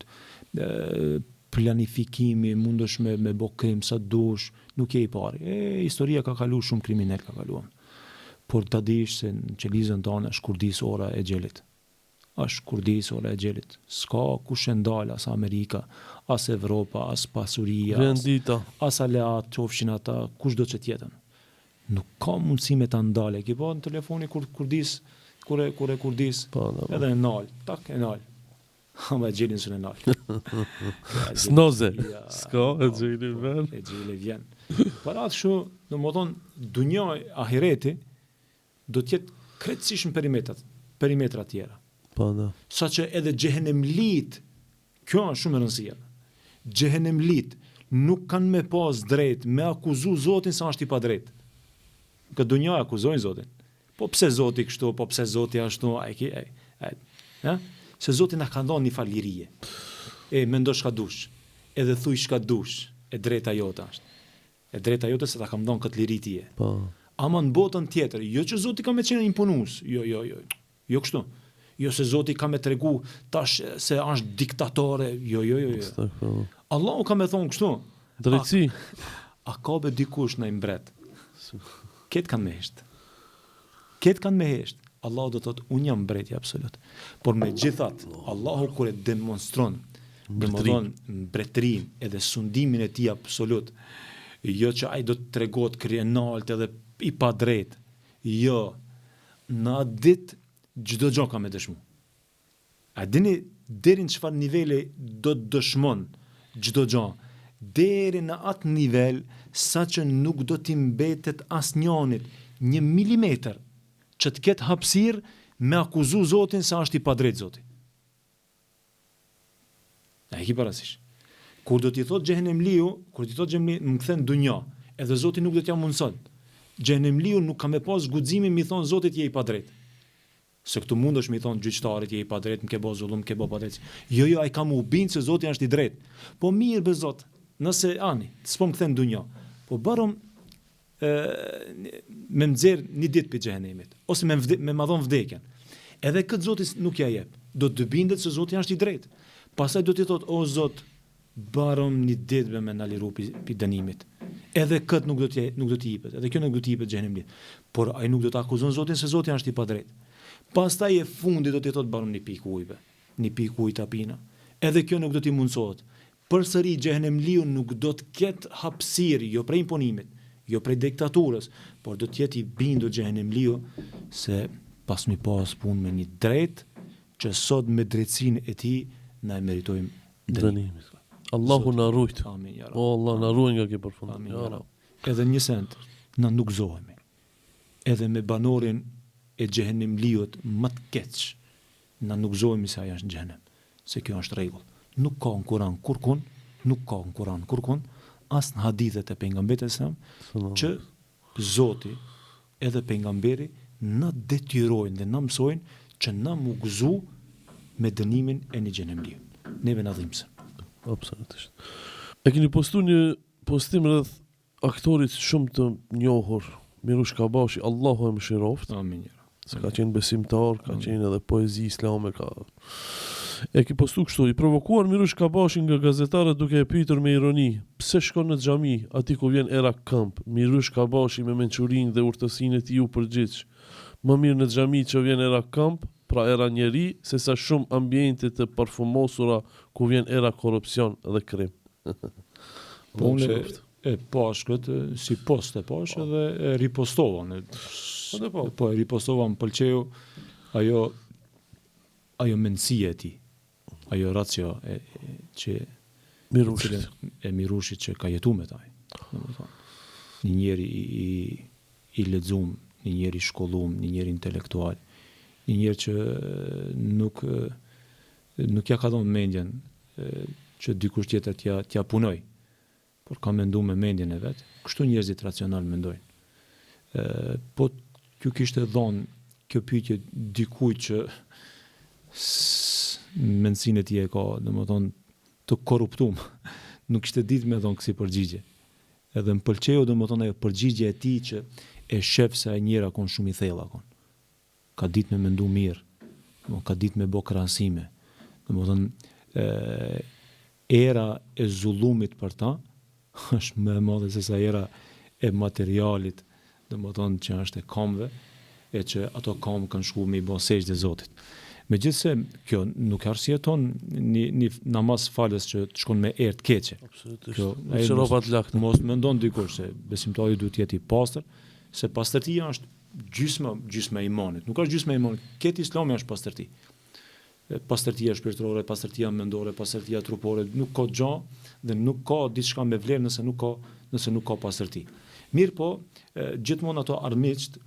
planifikimi, mundesh me bë krim sa dush, nuk je i pari. Historia ka kaluar shumë kriminal ka kaluar. Por ta dish se në qelizën tonë shkurdis ora e xhelit. është Kurdis ose e Gjelit. S'ka kush e ndal as Amerika, as Evropa, as pasuria, Vendita. as aleat, qofshin ata, kushdo që tjetën. Nuk ka mundësi me ta ndale. Ki po në telefoni Kurdis, kur e Kurdis, edhe e nal, tak e nal. Ama e Gjelin së në nal. Snoze. S'ka e Gjeli vjen. E Gjeli vjen. Para atë shu, do më thonë, dunja ahireti do t'jetë krejtësisht në perimetra tjera. Sa që edhe xhehenemlit, kjo është shumë e rëndësishme. Xhehenemlit nuk kanë me pas drejt me akuzu Zotin sa është i pa drejt. Këtë dunja akuzojnë Zotin. Po pse Zoti kështu, po pse Zoti ashtu, se Zoti na ka dhënë një falirije. Mendosh ka dush, edhe thuj shka dush, e drejta jote është. E drejta jote se ta kam dhënë këtë liri tije. Ama në botën tjetër, jo që Zoti ka me qenë imponues, jo kështu. Jo se Zoti ka me tregu tash se është diktatore, jo. Allahu ka me thonë kështu. Drejtësi. A ka be dikush në imbret? Ketë kanë me heshtë. Ketë kanë me heshtë. Allahu do të thotë, unë jam mbreti absolut. Por me gjithat, Allahu kur e demonstron mbretërin edhe sundimin e tij absolut, jo që ai do të tregohet krienalt edhe i pa drejt. Jo, në atë ditë çdo gjë ka me dëshmu. A dini deri në çfarë niveli do të dëshmon çdo gjë? Deri në atë nivel sa që nuk do t'i mbetet asnjënit 1 milimetër që të ketë hapësirë me akuzu Zotin sa është i padrejt Zoti. A e ki parasysh? Kur do t'i thot xhehenemliu, më kthen dunja, edhe Zoti nuk do t'ja mundson. Xhehenemliu nuk ka me pas guximin mi thon Zotit je i padrejt. Se këtu mundesh mi thon gjyqtarit je i padrejt, më ke bë zullum, më ke bë padrejt. Jo, ai ka më bind se Zoti është i drejt. Po mirë be Zot, nëse ani, s'po më kthen dunja. Po bërom me mëxer një ditë për xhehenemit, ose me madhon vdekjen. Edhe këtë Zoti nuk ja jep. Do të bindet se Zoti është i drejtë. Pastaj do t'i thotë, o Zot, barom një ditë me na liru pi dënimit. Edhe këtë nuk do t'i jepet. Edhe kjo nuk do t'i jepet xhehenemit. Por ai nuk do të akuzon Zotin se Zoti është i padrejtë. Pastaj e fundi do t'i thotë barom një pikë ujve, një pikë ujë tapina. Edhe kjo nuk do t'i mundsohet. Përsëri xhehenemliu nuk do të ketë hapësirë, jo prej imponimit, jo prej diktaturës, por do të jetë i bindur xhehenemliu se pas mi pas punë me një drejt që sot me drejtsinë e tij na e meritojmë dënimin. Allahu na rujt. Amin ya Rab. O Allah na ruaj nga kjo përfundim. Amin ya Rab. Edhe një send na nuk zohemi. Edhe me banorin e xhehenemliut më të keq, na nuk zohemi se ai është në xhenem, se kjo është rregull. Nuk ka në Kur'an kurkun, as në hadithet e pejgamberit sa që Zoti edhe pejgamberi na detyrojnë dhe na mësojnë që na mu gëzu me dënimin e një xhenemliu. Neve na dhimbse. Absolutisht. E keni postu një postim rreth aktorit shumë të njohur, Mirush Kabashi, Allahu e mëshiroft. Amin. Se ka qenë besimtar, ka qenë edhe poezi islame, E ki postu kështu, i provokuar Mirush Kabashi nga gazetarët duke e pyetur me ironi, pse shkon në xhami, aty ku vjen era këmp, Mirush Kabashi me mençurinë dhe urtësinë e tij u përgjigj. Më mirë në xhami që vjen era këmp, pra era njeri, se sa shumë ambiente të parfumosura ku vjen era korrupsion dhe krim. Po unë e pash këtë si post e pash edhe e ripostova. Po e ripostova, më pëlqeu ajo mendësia e tij. Ajo racio që Mirushit që ka jetu me taj. Një njeri i lexuar, një njeri i shkolluar, një njeri intelektual, një njeri që nuk ja ka dhënë mendjen që dikush tjetër t'ja punoj, por ka menduar me mendjen e vet. Kështu njerëzit racional mendojnë. Po ju kishte dhënë kjo pyetje dikujt që mendsinë e tij e ka, domethënë të korruptuar. Nuk kishte ditë me dhënë kësi përgjigje. Edhe më pëlqeu domethënë ajo përgjigje e tij që e shef se ai njëra kon shumë i thellë akon. Ka ditë me mendu mirë, ka ditë me bë krahasime. Domethënë era e zullumit për ta është më e madhe se sa era e materialit, domethënë që është e kamve, e që ato kam kanë shkuar me i bë sejdë Zotit. Megjithse kjo nuk arsyeton një namaz falës që të shkon me erë të keqe. Absolutisht. Kjo Ai roba të lakta. mos mendon dikush se besimtari duhet të jetë i pastër, se pastërtia është gjysma e imanit. Nuk është gjysma e imanit. Këtë Islami është pastërti. Pastërtia shpirtërore, pastërtia mendore, pastërtia trupore, nuk ka gjë dhe nuk ka diçka me vlerë nëse nuk ka pastërti. Mirë po, gjithmonë ato armiqt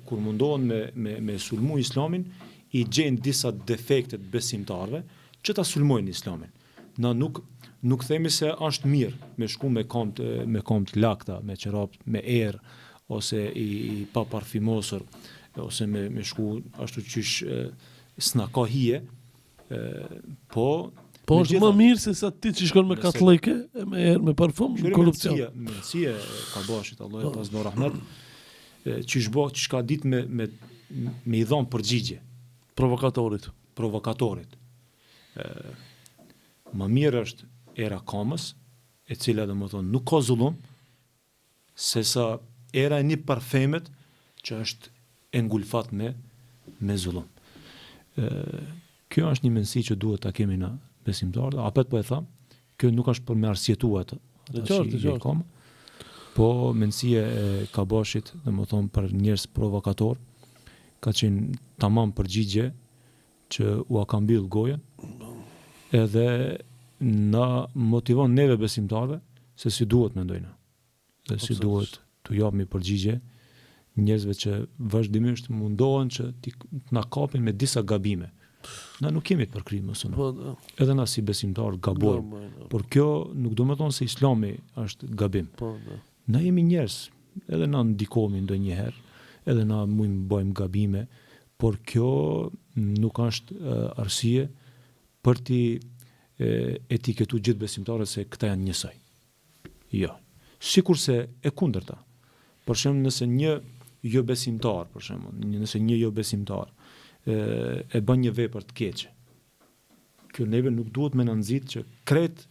kur mundohen me sulmu Islamin, i gjenë disa defekte të besimtarve që ta sulmojnë Islamin. Na nuk themi se është mirë me shku me kom të lakta, me qerap, me erë, ose i pa parfimosur, ose me shku ashtu qysh s'na ka hije, po është më mirë se sa ti që shkon me katllike, me erë, me parfum, me korrupsion. Mendësia ka bashit, Allah e pas do rahmet, qysh ka ditë me i dhon përgjigje provokatorit. Më mirë është era kamës, e cila dhe më thonë nuk ka zullum, se sa era e një parfemet që është engulfat me zullum. Kjo është një mendësi që duhet ta kemi na besimtarët, apet po e tham, kjo nuk është për me arsjetuat Qartë. po mendësia e Kabashit, dhe më thonë për njerëz provokator, ka qenë tamam përgjigje që u ka mbyll gojen, edhe na motivon neve besimtarve se si duhet mendojna. Dhe si duhet të japim përgjigje njerëzve që vazhdimisht mundohen që të na kapin me disa gabime. Na nuk kemi të përkrijmë mësuna. Po, Edhe na si besimtar gabojmë. Por kjo nuk do të thonë se Islami është gabim. Po, Na jemi njerëz, edhe na ndikohemi ndonjëherë, edhe na mujmë bëjmë gabime, por kjo nuk është arsye për ti etiketu gjithë besimtarët se këta janë njësoj. Jo. Sikurse e kundërta. Për shembull, nëse një jo besimtar e bën një vepër të keqe, kjo neve nuk duhet me na nxit që krejt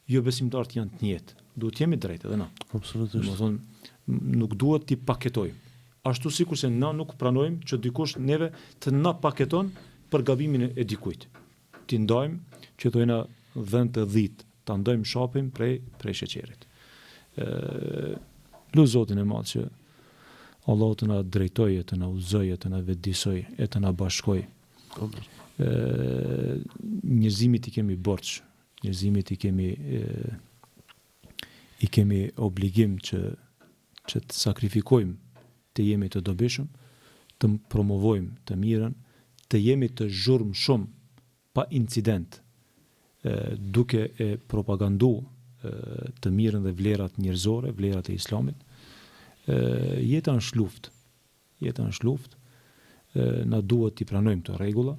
jo besimtarët janë të njëjtë. Duhet jemi drejtë edhe na. absolutisht. Domethënë, nuk duhet t'i paketojmë. Ashtu sikur se na nuk pranojmë që dikush neve të na paketon për gabimin e dikujt. Ti ndajmë që të jena dhënë të dhitë, ta ndojmë shapin prej sheqerit. Lu Zotin e madh që Allah të na drejtojë, të na udhëzojë, të na vetëdijsoj, e të na bashkojë. Njerëzimit i kemi borx, njerëzimit i kemi obligim që të sakrifikojmë, të jemi të dobishëm, të promovojmë të mirën, të jemi të zhurmshëm pa incident, duke e propagandu të mirën dhe vlerat njerëzore, vlerat e Islamit. Jeta është luftë, na duhet t'i pranojmë të rregulla,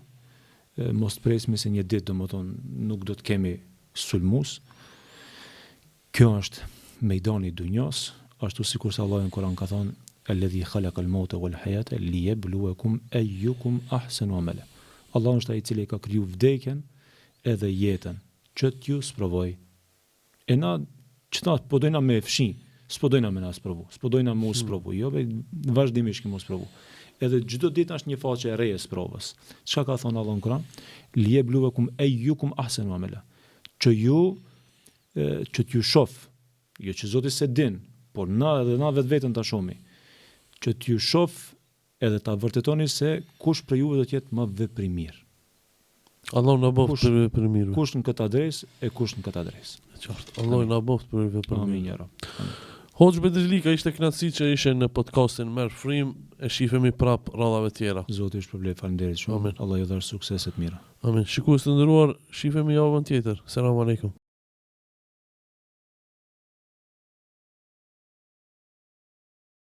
mos të presmi se një ditë nuk do të kemi sulmus. Kjo është mejdani i dunjas, ashtu sikur se Allahu në Kur'an ka thonë alladhi khalaqa al-mauta wal hayata liyabluwakum ayyukum ahsanu amala. Allahu është ai i cili ka kriju vdekjen edhe jetën, që t'ju sprovoj. E na çfarë po dojna me fshin, s'po dojna me na sprovu, s'po dojna me u sprovu, jo vazhdimisht kemi u sprovu. Edhe çdo ditë është një faqe e re e sprovës. Çka ka thonë Allahu në Kur'an? Liyabluwakum ayyukum ahsanu amala. Që t'ju shoh, jo që Zoti se din, por na vetveten ta shohmi, që t'ju shoh edhe ta vërtetoni se kush për juve do të jetë më veprimir. Allah na boft për veprimirë. Kush në këtë adresë e kush në këtë adresë. Qartë. Allah na boft për veprimirë. Amin ya Rab. Hoxh Bedrizlika, ishte kënaqësi që ishe në podcastin Merr Frym, e shifemi prap radhave tjera. Zoti ju shpërblet, faleminderit shumë. Amin. Allah ju dhash suksese të mira. Amin. Shikues të nderuar, shifemi javën tjetër. Selam aleikum.